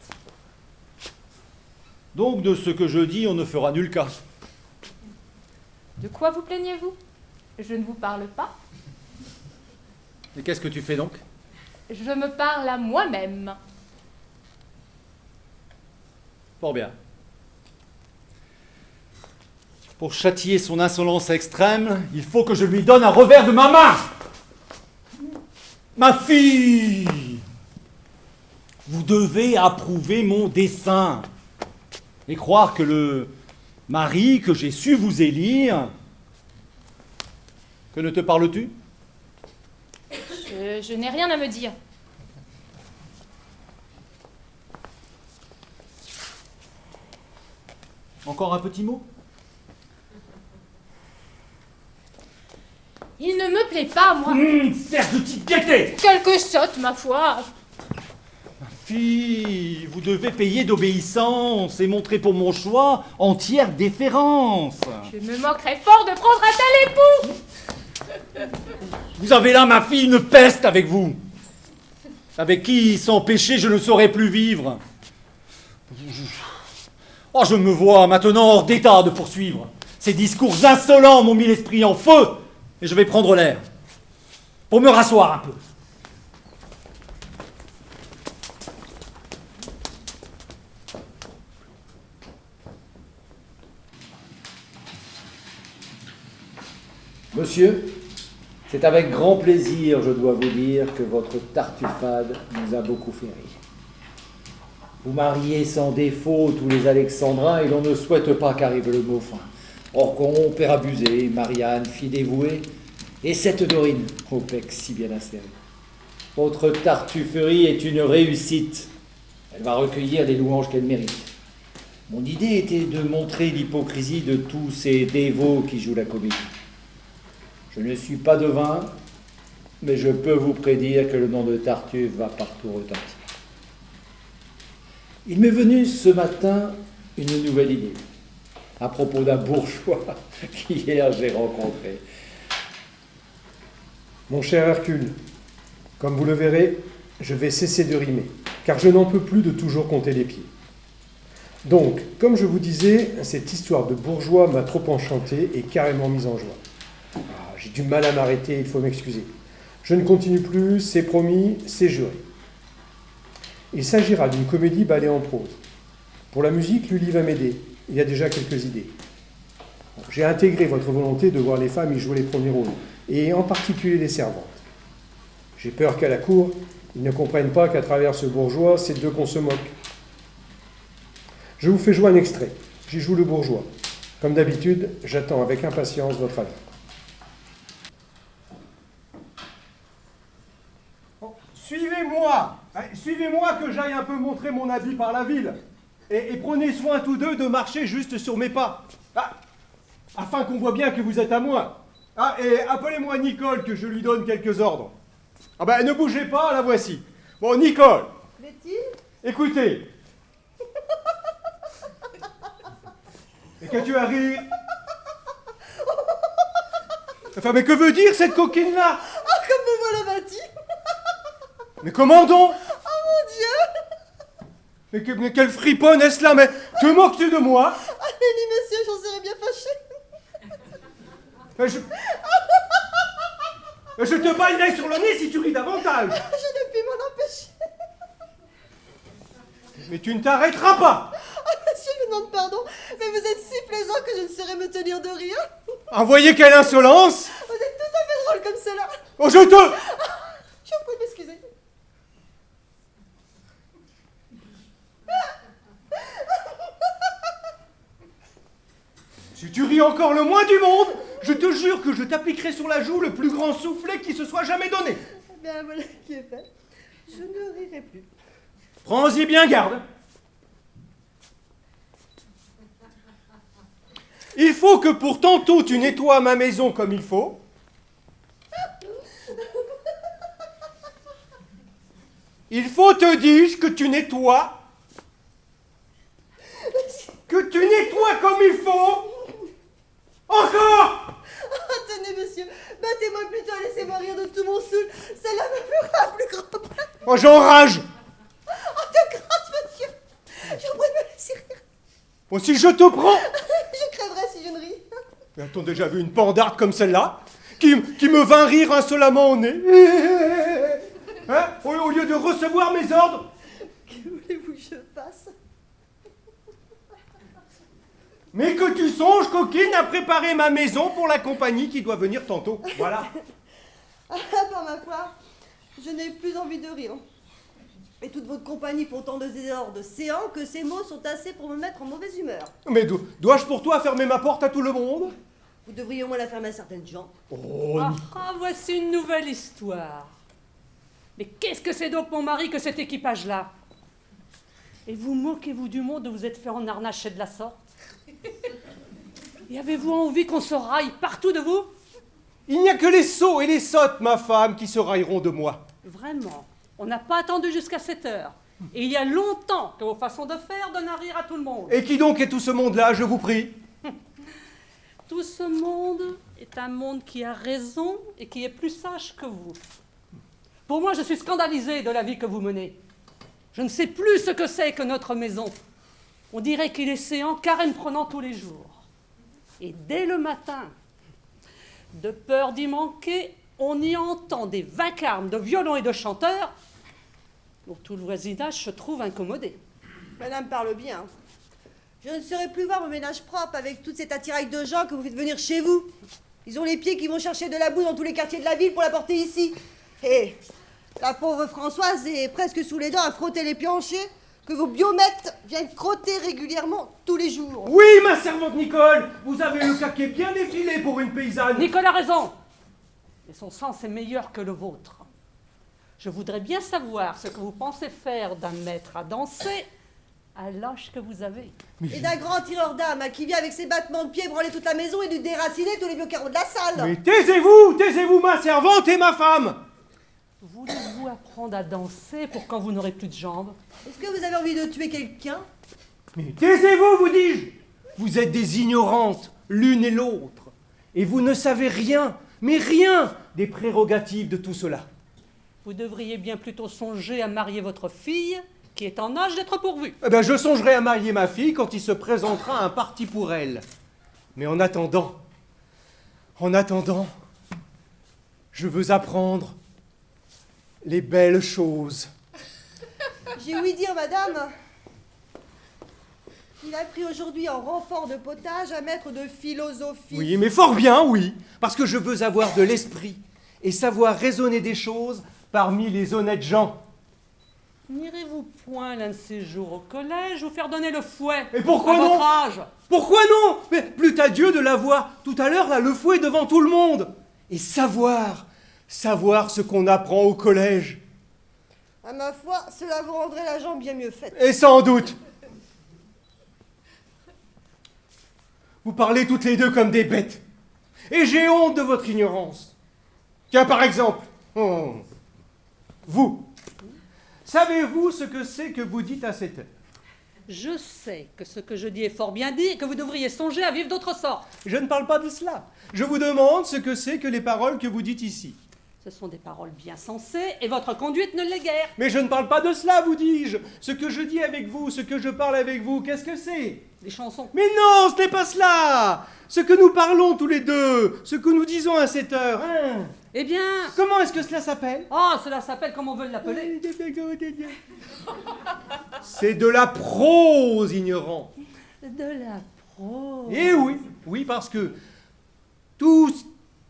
Donc de ce que je dis, on ne fera nul cas. De quoi vous plaignez-vous? Je ne vous parle pas. Et qu'est-ce que tu fais donc? Je me parle à moi-même. Fort bien. Pour châtier son insolence extrême, il faut que je lui donne un revers de ma main. Ma fille, vous devez approuver mon dessein et croire que le mari que j'ai su vous élire... Que ne te parles-tu? Je n'ai rien à me dire. Encore un petit mot? Il ne me plaît pas, moi. Certes, de t'y guetter. Quelque sotte, ma foi. Fille, vous devez payer d'obéissance et montrer pour mon choix entière déférence. Je me moquerais fort de prendre un tel époux. Vous avez là, ma fille, une peste avec vous, avec qui, sans péché, je ne saurais plus vivre. Oh, je me vois maintenant hors d'état de poursuivre. Ces discours insolents m'ont mis l'esprit en feu, et je vais prendre l'air, pour me rasseoir un peu. Monsieur, c'est avec grand plaisir, je dois vous dire, que votre tartufade nous a beaucoup fait rire. Vous mariez sans défaut tous les Alexandrins et l'on ne souhaite pas qu'arrive le mot fin. Orcon, père abusé, Marianne, fille dévouée, et cette Dorine, au pec si bien inséré. Votre tartufferie est une réussite. Elle va recueillir les louanges qu'elle mérite. Mon idée était de montrer l'hypocrisie de tous ces dévots qui jouent la comédie. Je ne suis pas devin, mais je peux vous prédire que le nom de Tartuffe va partout retentir. Il m'est venu ce matin une nouvelle idée, à propos d'un bourgeois qu'hier j'ai rencontré. Mon cher Hercule, comme vous le verrez, je vais cesser de rimer, car je n'en peux plus de toujours compter les pieds. Donc, comme je vous disais, cette histoire de bourgeois m'a trop enchanté et carrément mise en joie. J'ai du mal à m'arrêter, il faut m'excuser. Je ne continue plus, c'est promis, c'est juré. Il s'agira d'une comédie ballet en prose. Pour la musique, Lully va m'aider. Il y a déjà quelques idées. J'ai intégré votre volonté de voir les femmes y jouer les premiers rôles, et en particulier les servantes. J'ai peur qu'à la cour, ils ne comprennent pas qu'à travers ce bourgeois, c'est d'eux qu'on se moque. Je vous fais jouer un extrait. J'y joue le bourgeois. Comme d'habitude, j'attends avec impatience votre avis. Suivez-moi, suivez-moi que j'aille un peu montrer mon avis par la ville. Et prenez soin tous deux de marcher juste sur mes pas. Afin qu'on voit bien que vous êtes à moi. Et appelez-moi Nicole que je lui donne quelques ordres. Ne bougez pas, la voici. Bon, Nicole. Plaît-il ? Écoutez. Et que tu as rire. Enfin, mais que veut dire cette coquine-là? Comme me voilà bâti. Mais comment donc? Oh mon Dieu! Mais quelle friponne est-ce là? Mais te moques-tu de moi? Allez, monsieur, j'en serais bien fâché. Je te baillerai sur le nez si tu ris davantage. Je ne puis m'en empêcher. Mais tu ne t'arrêteras pas. Monsieur, je vous demande pardon, mais vous êtes si plaisant que je ne saurais me tenir de rire. Voyez quelle insolence! Vous êtes tout à fait drôle comme cela. Oh, je te... Je vous prie de m'excuser. Si tu ris encore le moins du monde, je te jure que je t'appliquerai sur la joue le plus grand soufflet qui se soit jamais donné. Eh bien, voilà qui est fait. Je ne rirai plus. Prends-y bien garde. Il faut que pour tantôt tu nettoies ma maison comme il faut. Il faut te dire que tu nettoies. Que tu nettoies comme il faut. Encore! Tenez, monsieur, battez-moi plutôt, laissez-moi rire de tout mon soul. Cela me fera un plus grand bien. Oh, j'enrage! De grâce, monsieur, j'en prie de me laisser rire. Oh, si je te prends! Je crèverais si je ne ris. Mais a-t-on déjà vu une pandarde comme celle-là? Qui me vint rire insolemment au nez? Hein? Au lieu de recevoir mes ordres? Que voulez-vous que je fasse? Mais que tu songes, coquine, à préparer ma maison pour la compagnie qui doit venir tantôt. Voilà. Par ma foi, Je n'ai plus envie de rire. Et toute votre compagnie font tant de désordre séant que ces mots sont assez pour me mettre en mauvaise humeur. Mais dois-je pour toi fermer ma porte à tout le monde? Vous devriez au moins la fermer à certaines gens. Oh, Voici une nouvelle histoire. Mais qu'est-ce que c'est donc, mon mari, que cet équipage-là? Et vous moquez-vous du monde de vous êtes fait enharnacher de la sorte? Et avez-vous envie qu'on se raille partout de vous? il n'y a que les sots et les sottes, ma femme, qui se railleront de moi. Vraiment, on n'a pas attendu jusqu'à 7 heures. Et il y a longtemps que vos façons de faire donnent à rire à tout le monde. Et qui donc est tout ce monde-là, je vous prie? Tout ce monde est un monde qui a raison et qui est plus sage que vous. Pour moi, je suis scandalisée de la vie que vous menez. Je ne sais plus ce que c'est que notre maison. On dirait qu'il est séant, carême prenant tous les jours. Et dès le matin, de peur d'y manquer, on y entend des vacarmes de violons et de chanteurs dont tout le voisinage se trouve incommodé. Madame parle bien. Je ne saurais plus voir mon ménage propre avec toute cette attirail de gens que vous faites venir chez vous. Ils ont les pieds qui vont chercher de la boue dans tous les quartiers de la ville pour la porter ici. Et la pauvre Françoise est presque sous les dents à frotter les planchers que vos biomètres viennent crotter régulièrement tous les jours. Oui, ma servante Nicole, vous avez le caquet bien défilé pour une paysanne. Nicole a raison. Et son sens est meilleur que le vôtre. Je voudrais bien savoir ce que vous pensez faire d'un maître à danser à l'âge que vous avez. Et d'un grand tireur d'âme qui vient avec ses battements de pieds branler toute la maison et de déraciner tous les vieux carreaux de la salle. Mais taisez-vous, ma servante et ma femme. Voulez-vous apprendre à danser pour quand vous n'aurez plus de jambes? Est-ce que vous avez envie de tuer quelqu'un? Mais taisez-vous, vous dis-je. Vous êtes des ignorantes, l'une et l'autre. Et vous ne savez rien, mais rien des prérogatives de tout cela. Vous devriez bien plutôt songer à marier votre fille, qui est en âge d'être pourvue. Eh bien, je songerai à marier ma fille quand il se présentera un parti pour elle. Mais en attendant, je veux apprendre les belles choses. J'ai ouï dire, madame, qu'il a pris aujourd'hui en renfort de potage un maître de philosophie. Oui, mais fort bien, oui, parce que je veux avoir de l'esprit et savoir raisonner des choses parmi les honnêtes gens. N'irez-vous point l'un de ces jours au collège ou faire donner le fouet? Et pourquoi à non? votre âge? Pourquoi non? Mais plût à Dieu de l'avoir tout à l'heure, là, le fouet devant tout le monde. Et savoir ce qu'on apprend au collège. À ma foi, cela vous rendrait la jambe bien mieux faite. Et sans doute. Vous parlez toutes les deux comme des bêtes. Et j'ai honte de votre ignorance. Tiens, par exemple, vous, savez-vous ce que c'est que vous dites à cette heure? Je sais que ce que je dis est fort bien dit et que vous devriez songer à vivre d'autre sorte. Je ne parle pas de cela. Je vous demande ce que c'est que les paroles que vous dites ici. Ce sont des paroles bien sensées et votre conduite ne l'est guère. Mais je ne parle pas de cela, vous dis-je. Ce que je dis avec vous, ce que je parle avec vous, qu'est-ce que c'est? Des chansons. Mais non, ce n'est pas cela. Ce que nous parlons tous les deux, ce que nous disons à cette heure. Hein? Eh bien... Comment est-ce que cela s'appelle? Oh, cela s'appelle comme on veut l'appeler. C'est de la prose, ignorant. De la prose. Eh oui, oui, parce que tout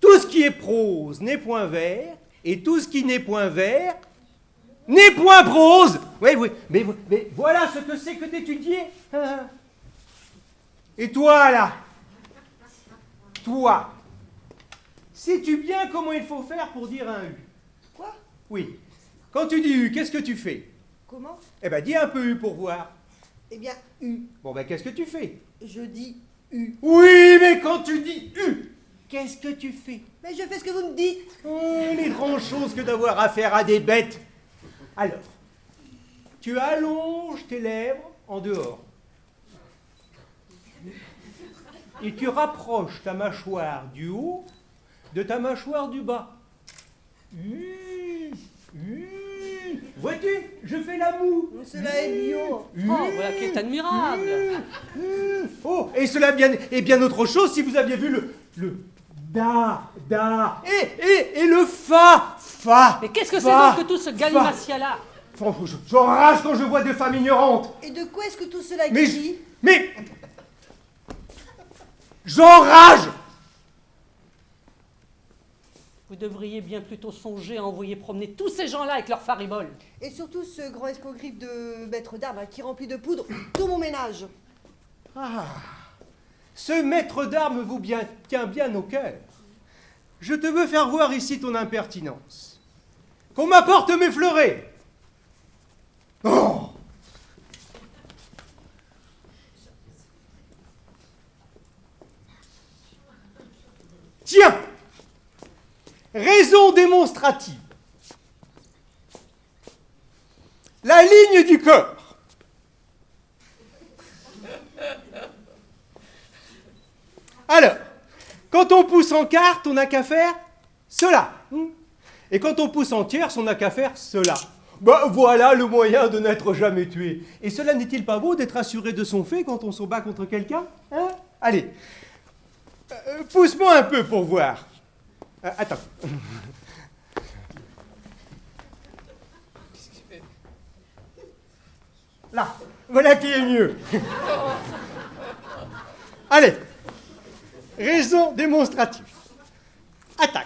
ce qui est prose n'est point vers, et tout ce qui n'est point vers n'est point prose. Oui, oui, mais voilà ce que c'est que d'étudier. Et toi, là, toi, sais-tu bien comment il faut faire pour dire un U? Quoi? Oui. Quand tu dis U, qu'est-ce que tu fais? Comment? Eh ben, dis un peu U pour voir. Eh bien, U. Bon, ben, qu'est-ce que tu fais? Je dis U. Oui, mais quand tu dis U, qu'est-ce que tu fais? Mais je fais ce que vous me dites. Oh, les grandes choses que d'avoir affaire à des bêtes. Alors, tu allonges tes lèvres en dehors. Et tu rapproches ta mâchoire du haut de ta mâchoire du bas. Vois-tu, je fais la moue. Cela est bio. Oh, voilà qui est admirable. Oh, et cela est bien autre chose si vous aviez vu le da et le fa. Mais qu'est-ce que c'est donc que tout ce galimatia-là? J'enrage quand je vois des femmes ignorantes. Et de quoi est-ce que tout cela est dit? Mais j'enrage. devriez bien plutôt songer à envoyer promener tous ces gens-là avec leurs fariboles. Et surtout ce grand escogriffe de maître d'armes hein, qui remplit de poudre tout mon ménage. Ah, ce maître d'armes vous tient bien au cœur. Je te veux faire voir ici ton impertinence. Qu'on m'apporte mes fleurets. Oh! Tiens! Raison démonstrative. La ligne du corps. Alors, quand on pousse en quarte, on n'a qu'à faire cela. Et quand on pousse en tierce, on n'a qu'à faire cela. Ben voilà le moyen de n'être jamais tué. Et cela n'est-il pas beau d'être assuré de son fait quand on se bat contre quelqu'un, hein? Allez, pousse-moi un peu pour voir. Attends. Là, voilà qui est mieux. Allez, raison démonstrative. Attaque.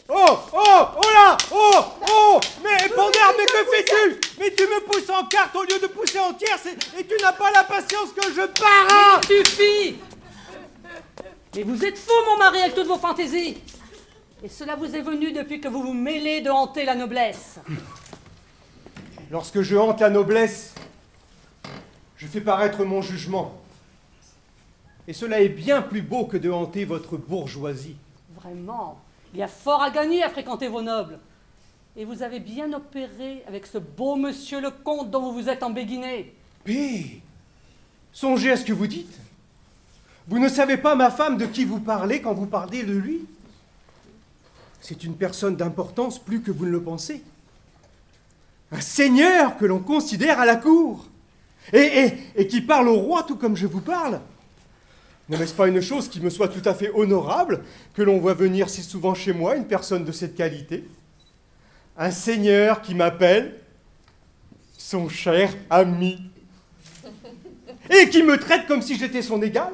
Oh, oh, oh là, oh, oh, mais Pandore, mais que fais-tu? Mais tu me pousses en quarte au lieu de pousser en tierce et tu n'as pas la patience que je pars. Mais suffit. Mais vous êtes fou, mon mari, avec toutes vos fantaisies. Et cela vous est venu depuis que vous vous mêlez de hanter la noblesse. Lorsque je hante la noblesse, je fais paraître mon jugement. Et cela est bien plus beau que de hanter votre bourgeoisie. Vraiment, il y a fort à gagner à fréquenter vos nobles. Et vous avez bien opéré avec ce beau monsieur le comte dont vous vous êtes embéguiné. Mais, songez à ce que vous dites. Vous ne savez pas, ma femme, de qui vous parlez quand vous parlez de lui. C'est une personne d'importance plus que vous ne le pensez. Un seigneur que l'on considère à la cour. Et qui parle au roi tout comme je vous parle. N'est-ce pas une chose qui me soit tout à fait honorable que l'on voit venir si souvent chez moi une personne de cette qualité? Un seigneur qui m'appelle son cher ami. Et qui me traite comme si j'étais son égal.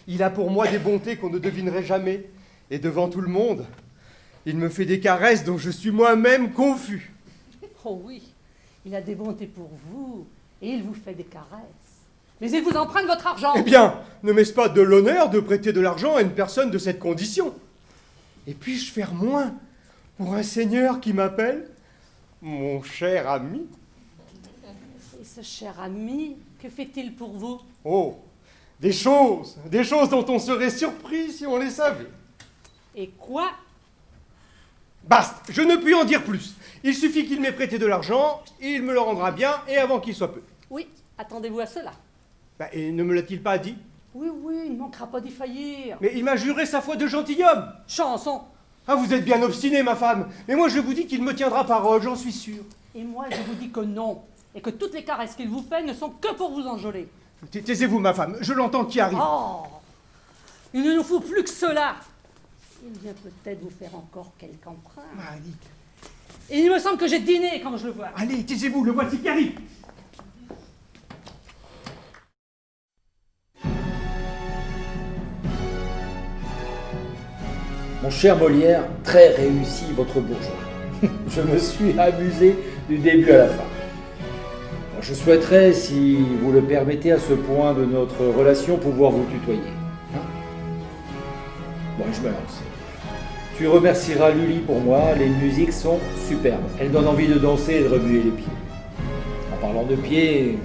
Il a pour moi des bontés qu'on ne devinerait jamais. Et devant tout le monde, il me fait des caresses dont je suis moi-même confus. Oh oui, il a des bontés pour vous, et il vous fait des caresses. Mais il vous emprunte votre argent. Eh bien, ne m'est-ce pas de l'honneur de prêter de l'argent à une personne de cette condition? Et puis-je faire moins pour un seigneur qui m'appelle mon cher ami? Et ce cher ami, que fait-il pour vous? Oh, des choses dont on serait surpris si on les savait. Et quoi? Basta, je ne puis en dire plus. Il suffit qu'il m'ait prêté de l'argent, il me le rendra bien, et avant qu'il soit peu. Oui, attendez-vous à cela. Et ne me l'a-t-il pas dit? Oui, il ne manquera pas d'y faillir. Mais il m'a juré sa foi de gentilhomme. Chanson. Ah, vous êtes bien obstinée, ma femme. Mais moi, je vous dis qu'il me tiendra parole, j'en suis sûr. Et moi, je vous dis que non. Et que toutes les caresses qu'il vous fait ne sont que pour vous enjôler. Taisez-vous, ma femme, je l'entends qui arrive. Oh! Il ne nous faut plus que cela. Il vient peut-être vous faire encore quelque emprunt. Allez. Et il me semble que j'ai dîné quand je le vois. Allez, taisez-vous, le voici qui arrive. Mon cher Molière, très réussi votre bourgeois. Je me suis amusé du début à la fin. Je souhaiterais, si vous le permettez à ce point de notre relation, pouvoir vous tutoyer. Bon, je me lance. Tu remercieras Lully pour moi, les musiques sont superbes. Elles donnent envie de danser et de remuer les pieds. En parlant de pieds,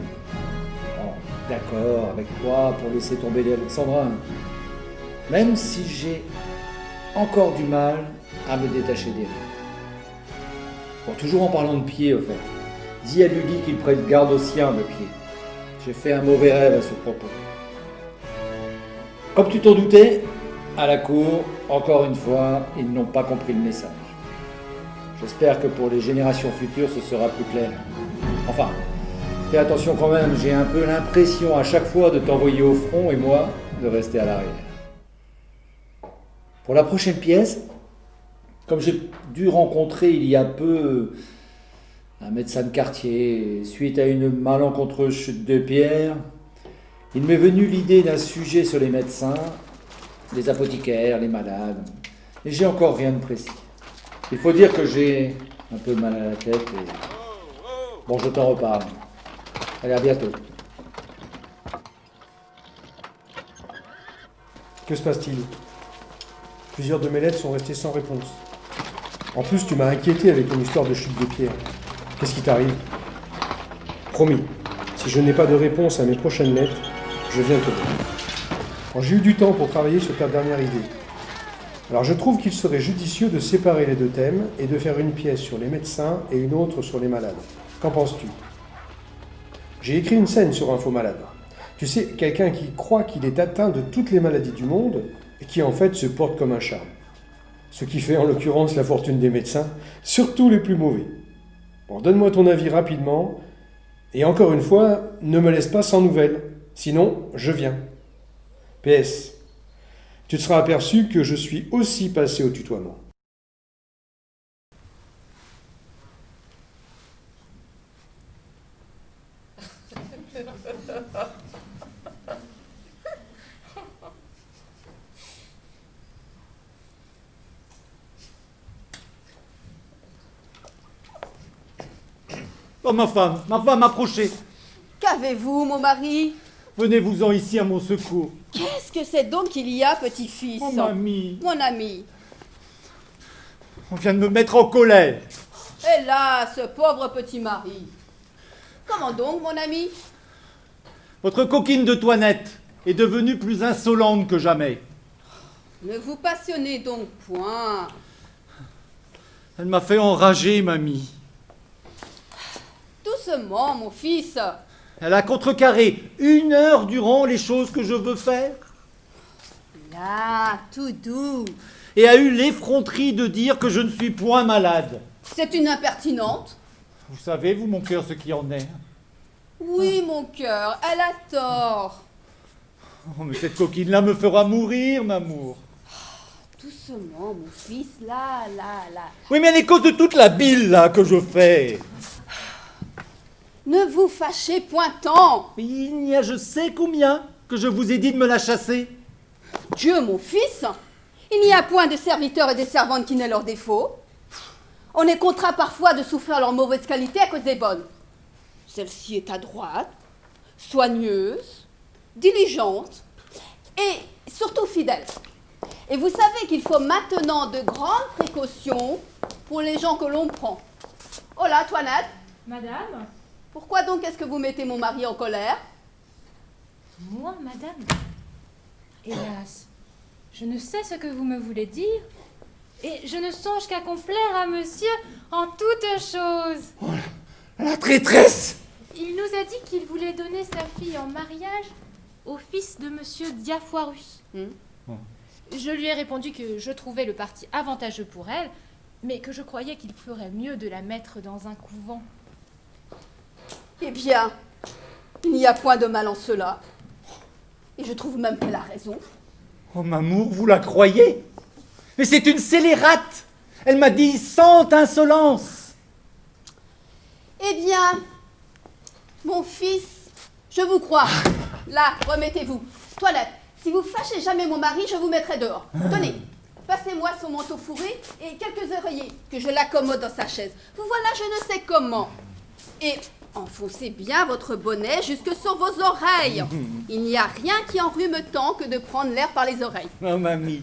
d'accord avec toi pour laisser tomber les alexandrins. Même si j'ai encore du mal à me détacher des rires. Bon, toujours en parlant de pieds, au fait. Dis à Lully qu'il prête garde aux siens de pieds. J'ai fait un mauvais rêve à ce propos. Comme tu t'en doutais, à la cour, encore une fois, ils n'ont pas compris le message. J'espère que pour les générations futures, ce sera plus clair. Enfin, fais attention quand même, j'ai un peu l'impression à chaque fois de t'envoyer au front et moi de rester à l'arrière. Pour la prochaine pièce, comme j'ai dû rencontrer il y a peu un médecin de quartier suite à une malencontreuse chute de pierre, il m'est venu l'idée d'un sujet sur les médecins, les apothicaires, les malades, Et j'ai encore rien de précis. Il faut dire que j'ai un peu mal à la tête et... Bon, je t'en reparle. Allez, à bientôt. Que se passe-t-il? Plusieurs de mes lettres sont restées sans réponse. En plus, tu m'as inquiété avec ton histoire de chute de pierre. Qu'est-ce qui t'arrive? Promis, si je n'ai pas de réponse à mes prochaines lettres, je viens te voir. Alors, j'ai eu du temps pour travailler sur ta dernière idée. Alors je trouve qu'il serait judicieux de séparer les deux thèmes et de faire une pièce sur les médecins et une autre sur les malades. Qu'en penses-tu? J'ai écrit une scène sur un faux malade. Tu sais, quelqu'un qui croit qu'il est atteint de toutes les maladies du monde et qui en fait se porte comme un charme. Ce qui fait en l'occurrence la fortune des médecins, surtout les plus mauvais. Bon, donne-moi ton avis rapidement et encore une fois, ne me laisse pas sans nouvelles. Sinon, je viens. PS. Tu te seras aperçu que je suis aussi passé au tutoiement. Oh, ma femme, approchez. Qu'avez-vous, mon mari? Venez-vous-en ici à mon secours. Qu'est-ce que c'est donc qu'il y a, petit-fils? Oh, mamie. Mon ami. On vient de me mettre en colère. Hélas, ce pauvre petit mari. Comment donc, mon ami? Votre coquine de Toinette est devenue plus insolente que jamais. Ne vous passionnez donc point. Elle m'a fait enrager, mamie. Doucement, mon fils. Elle a contrecarré 1 heure durant les choses que je veux faire. Là, tout doux. Et a eu l'effronterie de dire que je ne suis point malade. C'est une impertinente. Vous savez, vous, mon cœur, ce qui en est. Oui, mon cœur, elle a tort. Oh, mais cette coquine-là me fera mourir, m'amour. Doucement, mon fils, là. Oui, mais elle est cause de toute la bile, là, que je fais. Ne vous fâchez point tant. Mais il y a je sais combien que je vous ai dit de me la chasser. Dieu, mon fils, il n'y a point de serviteurs et de servantes qui n'aient leurs défauts. On est contraint parfois de souffrir leurs mauvaises qualités à cause des bonnes. Celle-ci est adroite, soigneuse, diligente et surtout fidèle. Et vous savez qu'il faut maintenant de grandes précautions pour les gens que l'on prend. Oh là, Toinette. Madame? Pourquoi donc est-ce que vous mettez mon mari en colère? Moi, madame? Hélas, je ne sais ce que vous me voulez dire, et je ne songe qu'à complaire à monsieur en toutes choses. Oh, la traîtresse! Il nous a dit qu'il voulait donner sa fille en mariage au fils de monsieur Diafoirus. Je lui ai répondu que je trouvais le parti avantageux pour elle, mais que je croyais qu'il ferait mieux de la mettre dans un couvent. Eh bien, il n'y a point de mal en cela. Et je trouve même qu'elle a raison. Oh, m'amour, vous la croyez? Mais c'est une scélérate! Elle m'a dit sans insolence! Eh bien, mon fils, je vous crois. Là, remettez-vous. Toilette, si vous fâchez jamais mon mari, je vous mettrai dehors. Tenez, passez-moi son manteau fourré et quelques oreillers, que je l'accommode dans sa chaise. Vous voilà, je ne sais comment. Et enfoncez bien votre bonnet jusque sur vos oreilles. Il n'y a rien qui enrhume tant que de prendre l'air par les oreilles. Oh, mamie,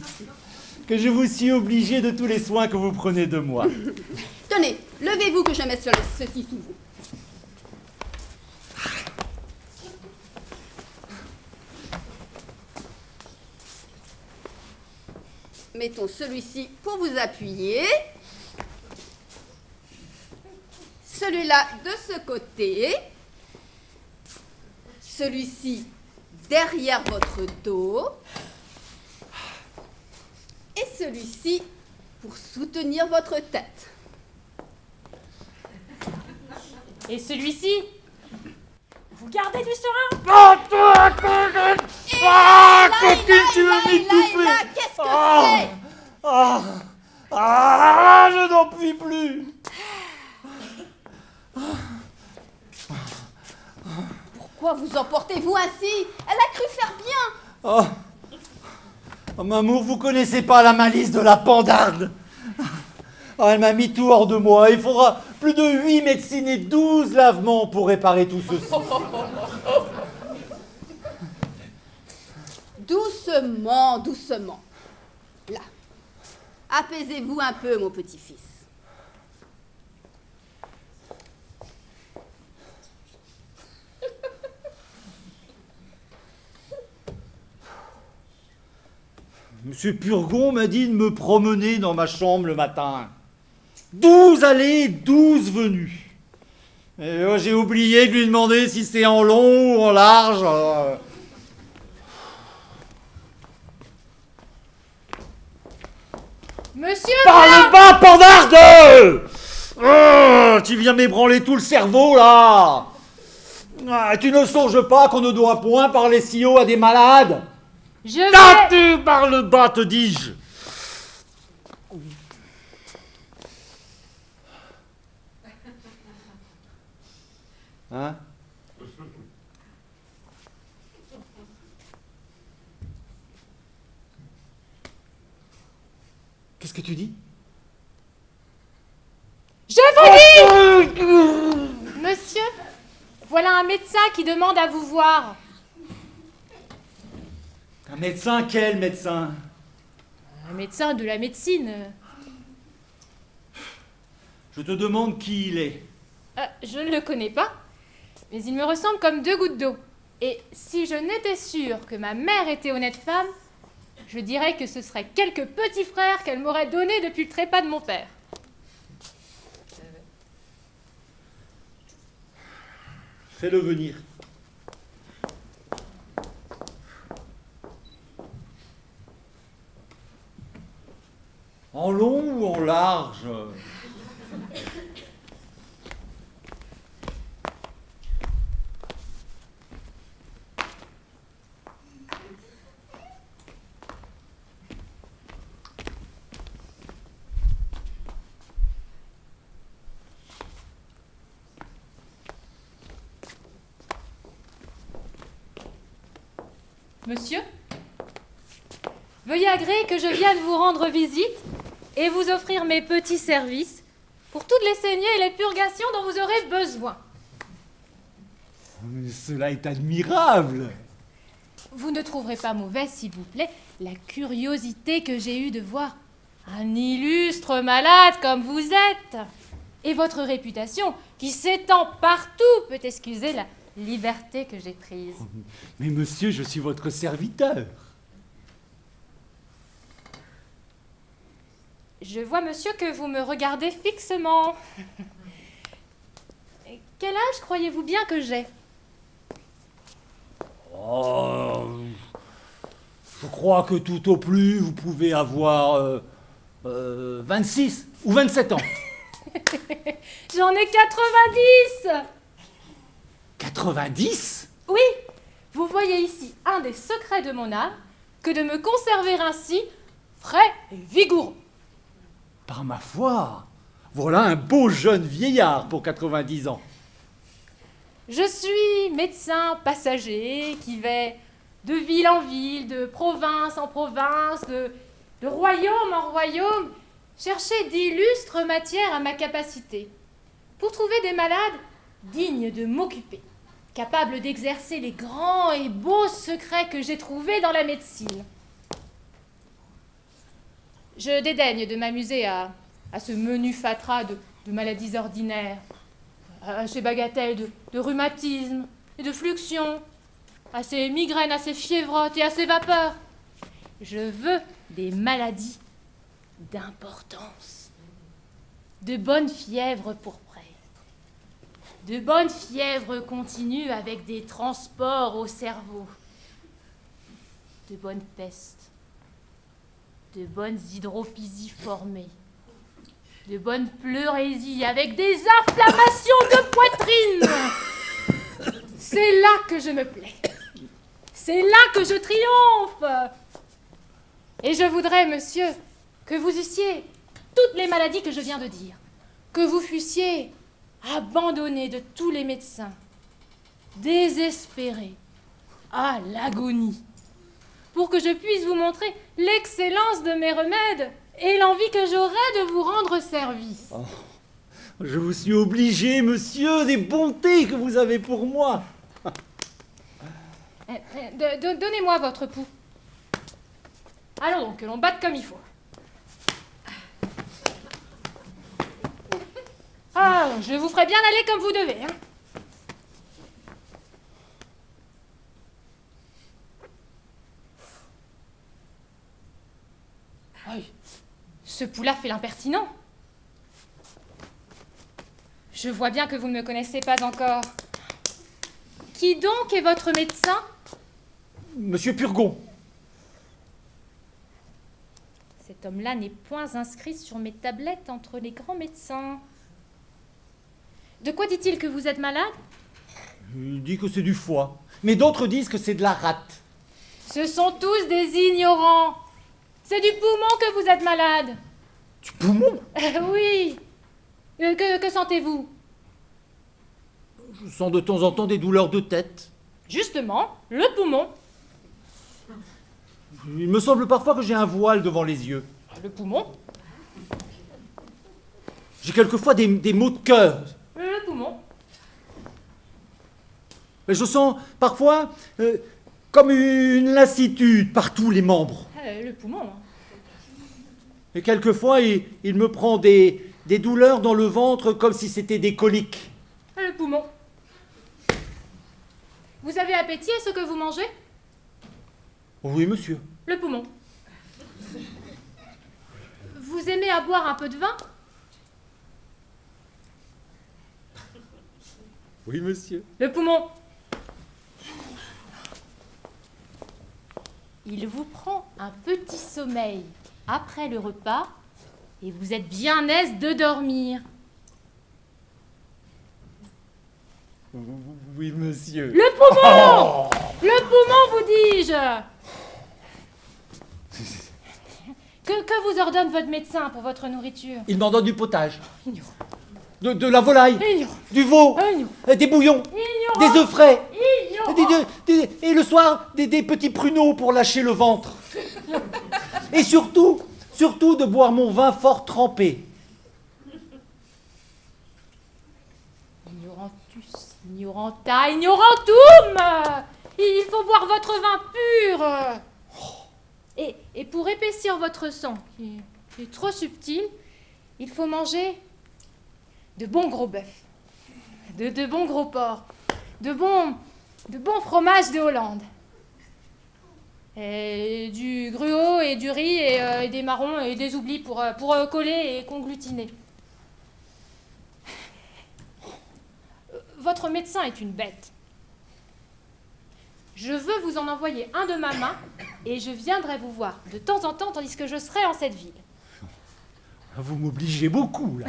que je vous suis obligé de tous les soins que vous prenez de moi. Tenez, levez-vous que je mette ceci sous vous. Mettons celui-ci pour vous appuyer. Celui-là de ce côté. Celui-ci derrière votre dos. Et celui-ci pour soutenir votre tête. Et celui-ci? Vous gardez du serein? Coquine, tu m'as m'étouffer! Qu'est-ce que c'est? Je n'en puis plus! Pourquoi vous emportez-vous ainsi? Elle a cru faire bien. Oh, Mamour, vous connaissez pas la malice de la pandarde. Oh, elle m'a mis tout hors de moi. Il faudra plus de 8 médecines et 12 lavements pour réparer tout ceci. Doucement, doucement. Là. Apaisez-vous un peu, mon petit-fils. Monsieur Purgon m'a dit de me promener dans ma chambre le matin. 12 allées, 12 venues. Et j'ai oublié de lui demander si c'est en long ou en large. Monsieur Parle pas, pandarde! Tu viens m'ébranler tout le cerveau, là! Tu ne songes pas qu'on ne doit point parler si haut à des malades? Tu parles bas, te dis-je! Hein? Qu'est-ce que tu dis? Je vous dis! Monsieur, voilà un médecin qui demande à vous voir. Un médecin? Quel médecin? Un médecin de la médecine. Je te demande qui il est. Je ne le connais pas, mais il me ressemble comme 2 gouttes d'eau. Et si je n'étais sûre que ma mère était honnête femme, je dirais que ce serait quelques petits frères qu'elle m'aurait donnés depuis le trépas de mon père. Fais-le venir. En long ou en large? Monsieur, veuillez agréer que je vienne vous rendre visite et vous offrir mes petits services pour toutes les saignées et les purgations dont vous aurez besoin. Mais cela est admirable. Vous ne trouverez pas mauvais, s'il vous plaît, la curiosité que j'ai eue de voir un illustre malade comme vous êtes. Et votre réputation, qui s'étend partout, peut excuser la liberté que j'ai prise. Mais monsieur, je suis votre serviteur. Je vois, monsieur, que vous me regardez fixement. Quel âge croyez-vous bien que j'ai? Oh, je crois que tout au plus, vous pouvez avoir 26 ou 27 ans. J'en ai 90. 90? Oui, vous voyez ici un des secrets de mon âme, que de me conserver ainsi, frais et vigoureux. Par ma foi, voilà un beau jeune vieillard pour 90 ans. Je suis médecin passager qui va de ville en ville, de province en province, de royaume en royaume, chercher d'illustres matières à ma capacité, pour trouver des malades dignes de m'occuper, capables d'exercer les grands et beaux secrets que j'ai trouvés dans la médecine. Je dédaigne de m'amuser à ce menu fatras de maladies ordinaires, à ces bagatelles de rhumatisme et de fluxion, à ces migraines, à ces fièvrottes et à ces vapeurs. Je veux des maladies d'importance, de bonnes fièvres pourprées, de bonnes fièvres continues avec des transports au cerveau, de bonnes pestes, de bonnes hydrophysies formées, de bonnes pleurésies avec des inflammations de poitrine. C'est là que je me plais. C'est là que je triomphe. Et je voudrais, monsieur, que vous eussiez toutes les maladies que je viens de dire, que vous fussiez abandonné de tous les médecins, désespéré, à l'agonie, pour que je puisse vous montrer l'excellence de mes remèdes et l'envie que j'aurais de vous rendre service. Oh, je vous suis obligé, monsieur, des bontés que vous avez pour moi. Donnez-moi votre pouls. Allons donc, que l'on batte comme il faut. Ah, je vous ferai bien aller comme vous devez, hein. Aïe, ce pouls-là fait l'impertinent. Je vois bien que vous ne me connaissez pas encore. Qui donc est votre médecin? Monsieur Purgon. Cet homme-là n'est point inscrit sur mes tablettes entre les grands médecins. De quoi dit-il que vous êtes malade? Il dit que c'est du foie, mais d'autres disent que c'est de la rate. Ce sont tous des ignorants. C'est du poumon que vous êtes malade. Du poumon? Oui. Que sentez-vous? Je sens de temps en temps des douleurs de tête. Justement, le poumon. Il me semble parfois que j'ai un voile devant les yeux. Le poumon. J'ai quelquefois des maux de cœur. Le poumon. Je sens parfois comme une lassitude par tous les membres. Le poumon. Et quelquefois, il me prend des douleurs dans le ventre comme si c'était des coliques. Le poumon. Vous avez appétit à ce que vous mangez? Oui, monsieur. Le poumon. Vous aimez à boire un peu de vin? Oui, monsieur. Le poumon. Il vous prend un petit sommeil après le repas et vous êtes bien aise de dormir. Oui, monsieur. Le poumon! Oh! Le poumon, vous dis-je! Que vous ordonne votre médecin pour votre nourriture? Il m'en donne du potage. De la volaille. Du veau. Des bouillons. Des œufs frais. Et le soir, des petits pruneaux pour lâcher le ventre. Et surtout de boire mon vin fort trempé. Ignorantus, ignoranta, ignorantum! Il faut boire votre vin pur. Et pour épaissir votre sang, qui est trop subtil, il faut manger de bons gros bœufs, de bons gros porcs, de bons fromages de Hollande, et du gruau et du riz et des marrons et des oublis pour coller et conglutiner. Votre médecin est une bête. Je veux vous en envoyer un de ma main et je viendrai vous voir de temps en temps tandis que je serai en cette ville. Vous m'obligez beaucoup, là.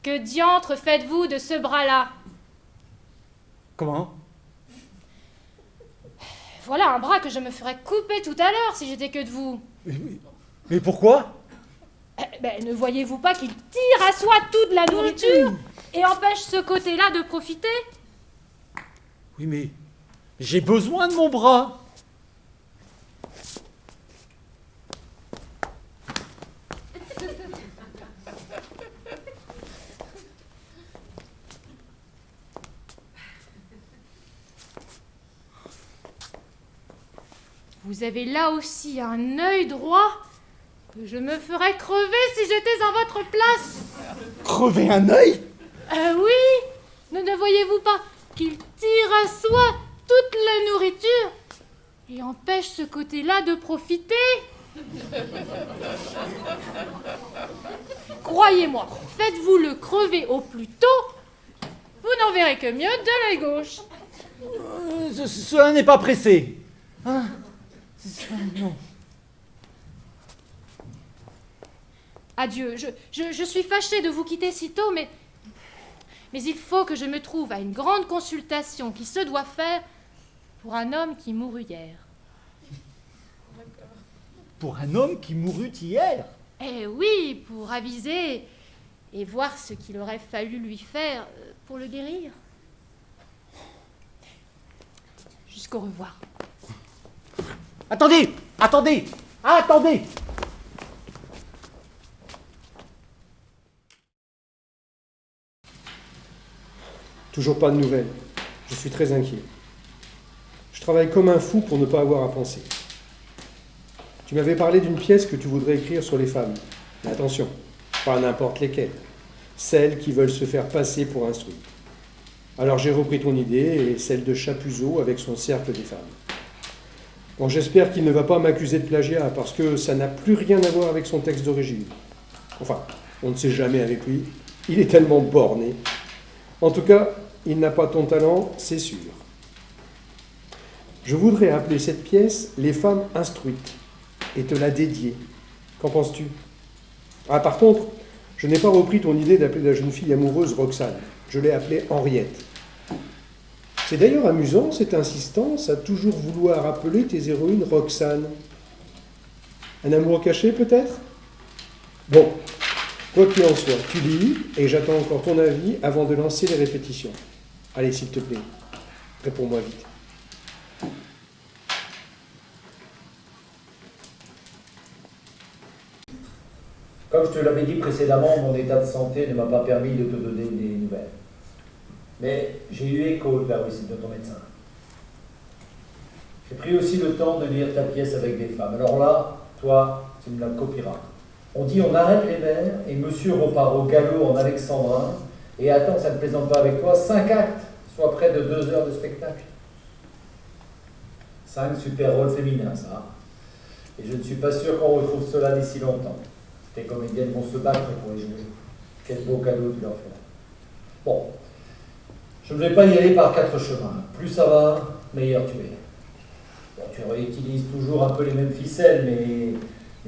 Que diantre faites-vous de ce bras-là? Comment? Voilà un bras que je me ferais couper tout à l'heure si j'étais que de vous. Mais pourquoi? Ne voyez-vous pas qu'il tire à soi toute la nourriture et empêche ce côté-là de profiter? Oui, mais j'ai besoin de mon bras. Vous avez là aussi un œil droit que je me ferais crever si j'étais en votre place. Crever un œil? Oui. Ne voyez-vous pas qu'il tire à soi toute la nourriture et empêche ce côté-là de profiter? Croyez-moi, faites-vous le crever au plus tôt, vous n'en verrez que mieux de l'œil gauche. Cela n'est pas pressé. Hein? Non. Adieu, je suis fâchée de vous quitter si tôt, mais il faut que je me trouve à une grande consultation qui se doit faire pour un homme qui mourut hier. pour un homme qui mourut hier. Eh oui, pour aviser et voir ce qu'il aurait fallu lui faire pour le guérir. Jusqu'au revoir. Attendez, attendez, attendez. Toujours pas de nouvelles. Je suis très inquiet. Je travaille comme un fou pour ne pas avoir à penser. Tu m'avais parlé d'une pièce que tu voudrais écrire sur les femmes. Mais attention, pas n'importe lesquelles. Celles qui veulent se faire passer pour instruites. Alors j'ai repris ton idée et celle de Chapuzot avec son cercle des femmes. Bon, j'espère qu'il ne va pas m'accuser de plagiat parce que ça n'a plus rien à voir avec son texte d'origine. Enfin, on ne sait jamais avec lui. Il est tellement borné. En tout cas, il n'a pas ton talent, c'est sûr. Je voudrais appeler cette pièce « Les femmes instruites » et te la dédier. Qu'en penses-tu? Ah, par contre, je n'ai pas repris ton idée d'appeler la jeune fille amoureuse Roxane. Je l'ai appelée Henriette. C'est d'ailleurs amusant, cette insistance à toujours vouloir appeler tes héroïnes Roxane. Un amour caché, peut-être? Bon, quoi qu'il en soit, tu lis, et j'attends encore ton avis avant de lancer les répétitions. Allez, s'il te plaît, réponds-moi vite. Comme je te l'avais dit précédemment, mon état de santé ne m'a pas permis de te donner des nouvelles. Mais j'ai eu écho de la visite de ton médecin. J'ai pris aussi le temps de lire ta pièce avec des femmes. Alors là, toi, tu me la copieras. On dit on arrête les vers et monsieur repart au galop en alexandrin et attends, ça ne plaisante pas avec toi, 5 actes, soit près de 2 heures de spectacle. 5 super rôles féminins, ça. Et je ne suis pas sûr qu'on retrouve cela d'ici longtemps. Tes comédiennes vont se battre pour les jouer. Quel beau cadeau tu leur fais. Bon, je ne vais pas y aller par 4 chemins. Plus ça va, meilleur tu es. Bon, tu réutilises toujours un peu les mêmes ficelles, mais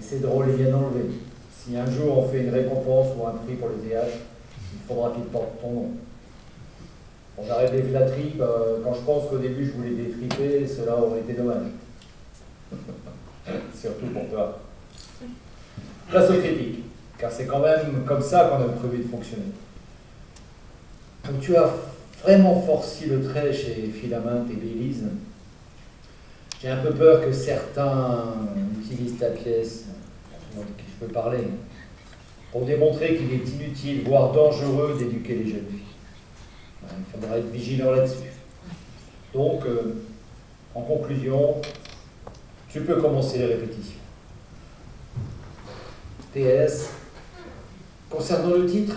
c'est drôle et bien enlevé. Si un jour on fait une récompense ou un prix pour le théâtre, il faudra qu'il porte ton nom. Bon, j'arrête les flatteries, quand je pense qu'au début je voulais détriper, cela aurait été dommage. Surtout pour toi. Place aux critiques, car c'est quand même comme ça qu'on a prévu de fonctionner. Comme tu as vraiment forci le trait chez Philaminte et Bélise, j'ai un peu peur que certains utilisent ta pièce, dont je peux parler, pour démontrer qu'il est inutile, voire dangereux d'éduquer les jeunes filles. Il faudra être vigilant là-dessus. Donc, en conclusion, tu peux commencer les répétitions. TS, concernant le titre,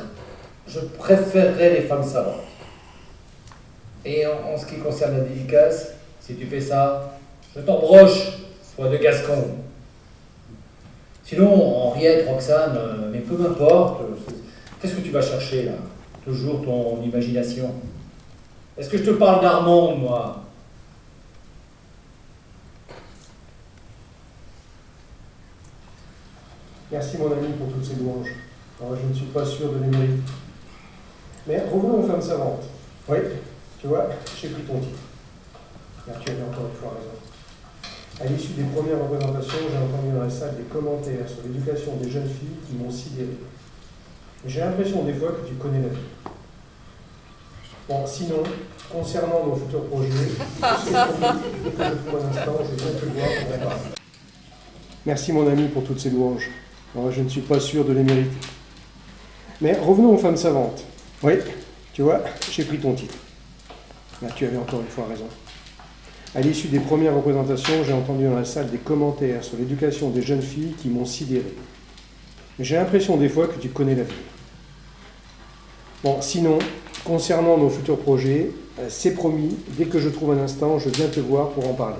je préférerais les femmes savantes. Et en ce qui concerne la dédicace, si tu fais ça, je t'embroche, toi de Gascon. Sinon, Henriette, Roxane, mais peu m'importe, qu'est-ce que tu vas chercher là? Toujours ton imagination. Est-ce que je te parle d'Armand, moi? Merci mon ami pour toutes ces louanges. Alors, je ne suis pas sûr de les mériter. Mais revenons aux femmes savantes. Oui, tu vois, j'ai pris ton titre. Là, tu avais encore une fois raison. À l'issue des premières représentations, j'ai entendu dans la salle des commentaires sur l'éducation des jeunes filles qui m'ont sidéré. Et j'ai l'impression des fois que tu connais la vie. Bon, sinon, concernant nos futurs projets, c'est promis, dès que je trouve un instant, je viens te voir pour en parler. Merci mon ami pour toutes ces louanges. Alors, je ne suis pas sûr de les mériter. Mais revenons aux femmes savantes. Oui, tu vois, j'ai pris ton titre. Là, tu avais encore une fois raison. À l'issue des premières représentations, j'ai entendu dans la salle des commentaires sur l'éducation des jeunes filles qui m'ont sidéré. Mais j'ai l'impression des fois que tu connais la vie. Bon, sinon, concernant nos futurs projets, c'est promis, dès que je trouve un instant, je viens te voir pour en parler.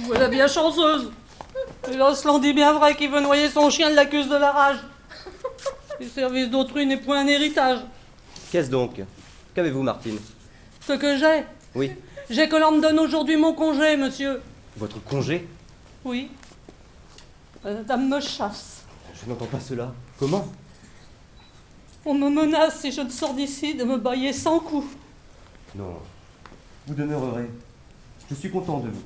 Voilà bien chanceuse. Et là, cela en dit bien vrai qu'il veut noyer son chien de l'accuse de la rage. Le service d'autrui n'est point un héritage. Qu'est-ce donc? Qu'avez-vous, Martine? Ce que j'ai. Oui. J'ai que l'on me donne aujourd'hui mon congé, monsieur. Votre congé? Oui. La dame me chasse. Je n'entends pas cela. Comment? On me menace, si je ne sors d'ici, de me bailler sans coup. Non. Vous demeurerez. Je suis content de vous.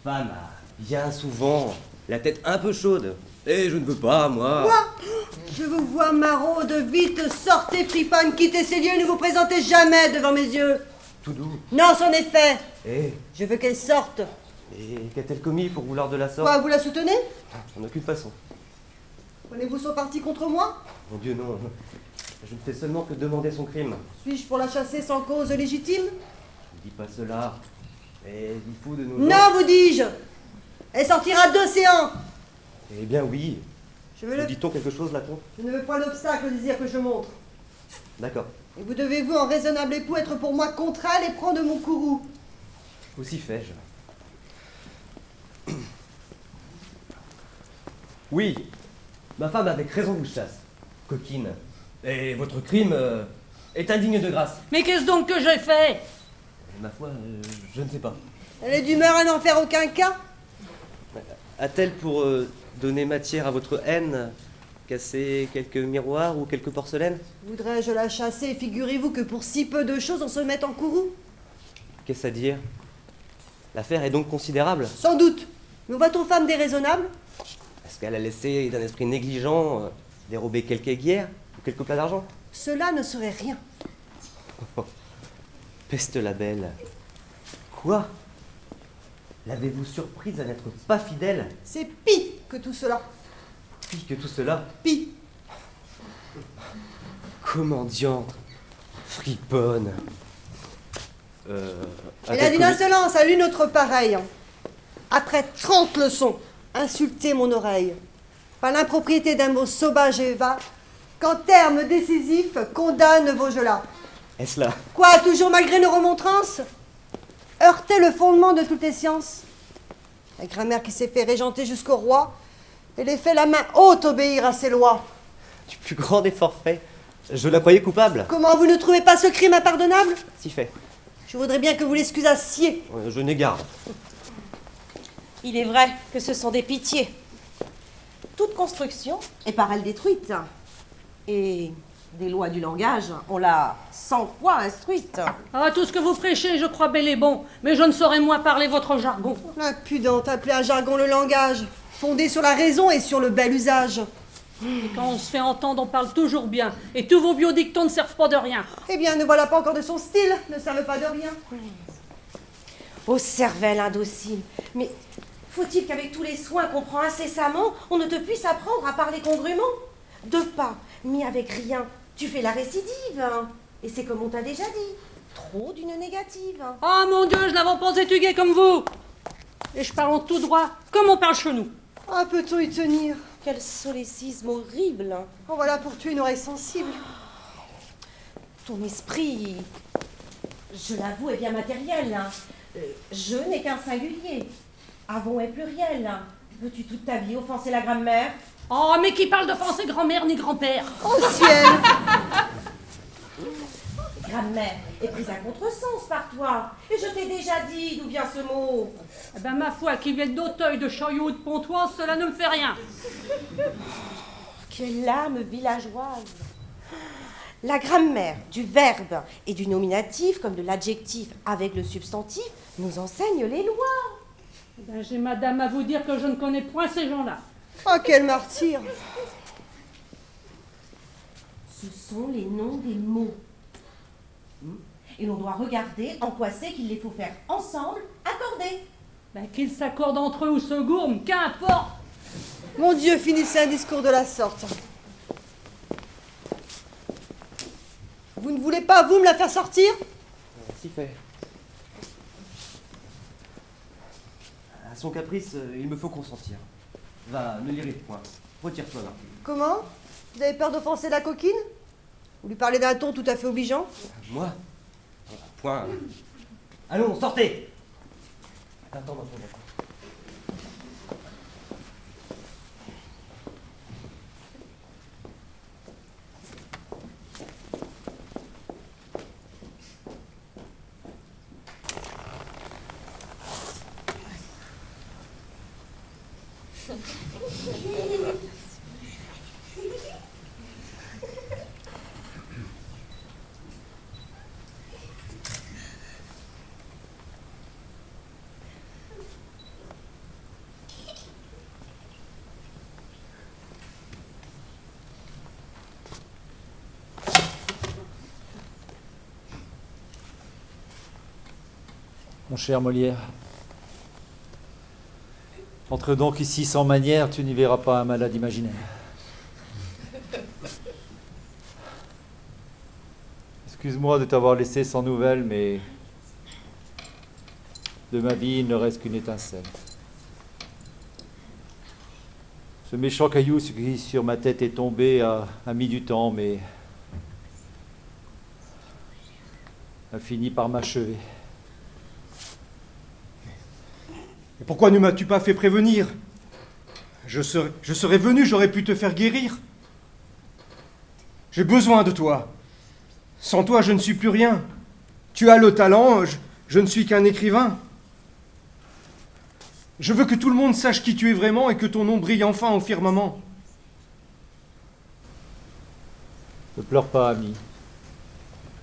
Femme a bien souvent la tête un peu chaude. Et je ne veux pas, moi. Quoi? Je vous vois maraude, vite, sortez, friponne, quittez ces lieux, ne vous présentez jamais devant mes yeux. Tout doux. Non, c'en est fait. Et Je veux qu'elle sorte. qu'a-t-elle commis pour vouloir de la sorte? Quoi, vous la soutenez? En aucune façon. Prenez-vous son parti contre moi? Mon Dieu, non. Je ne fais seulement que demander son crime. Suis-je pour la chasser sans cause légitime? Ne dis pas cela. Et il faut de nos Non, jours- vous dis-je. Elle sortira d'océan. Eh bien oui. Je veux le... Dit-on quelque chose, là-t-on? Je ne veux point l'obstacle au désir que je montre. D'accord. Et vous devez-vous, en raisonnable époux, être pour moi contre elle et prendre mon courroux. Aussi fais-je. Oui, ma femme avec raison vous chasse, coquine. Et votre crime est indigne de grâce. Mais qu'est-ce donc que j'ai fait? Ma foi, je ne sais pas. Elle est d'humeur à n'en faire aucun cas. A-t-elle pour donner matière à votre haine cassé quelques miroirs ou quelques porcelaines? Voudrais-je la chasser? Figurez-vous que pour si peu de choses, on se met en courroux. Qu'est-ce à dire? L'affaire est donc considérable. Sans doute. Mais voit-on femme déraisonnable? Est-ce qu'elle a laissé d'un esprit négligent dérober quelques aiguières ou quelques plats d'argent? Cela ne serait rien. Peste la belle. Quoi? L'avez-vous surprise à n'être pas fidèle? C'est pis que tout cela. Pis que tout cela? Pis. Comment diantre? Friponne. Elle a d'une insolence à l'une autre pareille. Après 30 leçons, insulter mon oreille. Par l'impropriété d'un mot sauvage et va, qu'en termes décisifs condamne vos jeux-là. Est-ce là? Quoi, toujours malgré nos remontrances? Heurter le fondement de toutes les sciences. La grammaire qui s'est fait régenter jusqu'au roi, et les fait la main haute obéir à ses lois. Du plus grand des forfaits. Je la croyais coupable. Comment, vous ne trouvez pas ce crime impardonnable? Si fait. Je voudrais bien que vous l'excusassiez. Je n'ai garde. Il est vrai que ce sont des pitiés. Toute construction est par elle détruite. Et des lois du langage, on l'a 100 fois instruite. Ah, tout ce que vous prêchez, je crois bel et bon, mais je ne saurais moins parler votre jargon. Impudente, appelez un jargon le langage, fondé sur la raison et sur le bel usage. Et quand on se fait entendre, on parle toujours bien. Et tous vos biodictons ne servent pas de rien. Eh bien, ne voilà pas encore de son style, ne servent pas de rien. Ô cervelle indocile, mais faut-il qu'avec tous les soins qu'on prend incessamment, on ne te puisse apprendre à parler congrument? Deux pas, mis avec rien, tu fais la récidive. Hein. Et c'est comme on t'a déjà dit, trop d'une négative. Ah mon Dieu, je n'avais pas étudié comme vous. Et je parle en tout droit, comme on parle chez nous. Ah, peut-on y tenir? Quel solécisme horrible. En voilà pour tuer une oreille sensible. Ton esprit, je l'avoue, est bien matériel. Hein. Je n'ai qu'un singulier. Avons est pluriel. Veux-tu toute ta vie offenser la grammaire? Oh, mais qui parle d'offenser grand-mère ni grand-père? Oh ciel! Grammaire est prise à contresens par toi. Et je t'ai déjà dit d'où vient ce mot. Eh ben, ma foi, qu'il vienne d'Auteuil, de Chaillot ou de Pontoise, cela ne me fait rien. Quelle âme villageoise. La grammaire du verbe et du nominatif, comme de l'adjectif avec le substantif, nous enseigne les lois. Eh ben, j'ai madame à vous dire que je ne connais point ces gens-là. Oh, quel martyr! Ce sont les noms des mots. Et l'on doit regarder en quoi c'est qu'il les faut faire ensemble, accordés. Ben, qu'ils s'accordent entre eux ou se gourment, qu'importe. Mon Dieu, finissez un discours de la sorte. Vous ne voulez pas, vous, me la faire sortir? Si fait. À son caprice, il me faut consentir. Va, ne l'irrite point. Retire-toi, Martine. Comment? Vous avez peur d'offenser la coquine? Vous lui parlez d'un ton tout à fait obligeant? Moi? Point. Allons, sortez! Attends, Mon cher Molière, entre donc ici sans manière, tu n'y verras pas un malade imaginaire. Excuse-moi de t'avoir laissé sans nouvelles, mais de ma vie, il ne reste qu'une étincelle. Ce méchant caillou qui sur ma tête est tombé a mis du temps, mais a fini par m'achever. Et pourquoi ne m'as-tu pas fait prévenir? Je serais venu, j'aurais pu te faire guérir. J'ai besoin de toi. Sans toi, je ne suis plus rien. Tu as le talent, je ne suis qu'un écrivain. Je veux que tout le monde sache qui tu es vraiment et que ton nom brille enfin au firmament. Ne pleure pas, ami.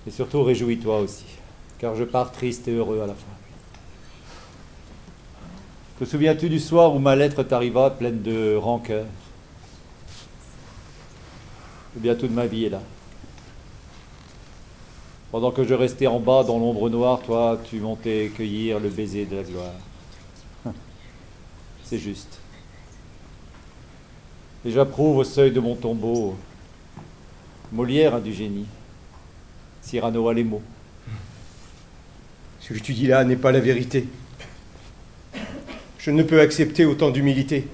Et surtout, réjouis-toi aussi, car je pars triste et heureux à la fois. Te souviens-tu du soir où ma lettre t'arriva pleine de rancœur? Eh bien, toute ma vie est là. Pendant que je restais en bas dans l'ombre noire, toi, tu montais cueillir le baiser de la gloire. C'est juste. Et j'approuve au seuil de mon tombeau. Molière a du génie. Cyrano a les mots. Ce que tu dis là n'est pas la vérité. Je ne peux accepter autant d'humilité.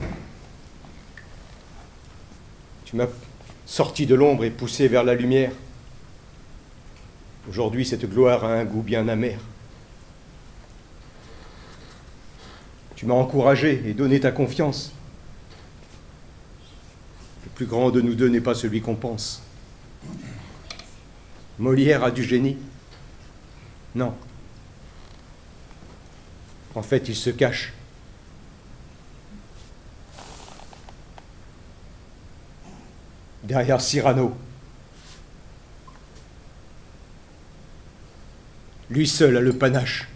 Tu m'as sorti de l'ombre et poussé vers la lumière. Aujourd'hui, cette gloire a un goût bien amer. Tu m'as encouragé et donné ta confiance. Le plus grand de nous deux n'est pas celui qu'on pense. Molière a du génie. Non. En fait, il se cache. Derrière Cyrano. Lui seul a le panache.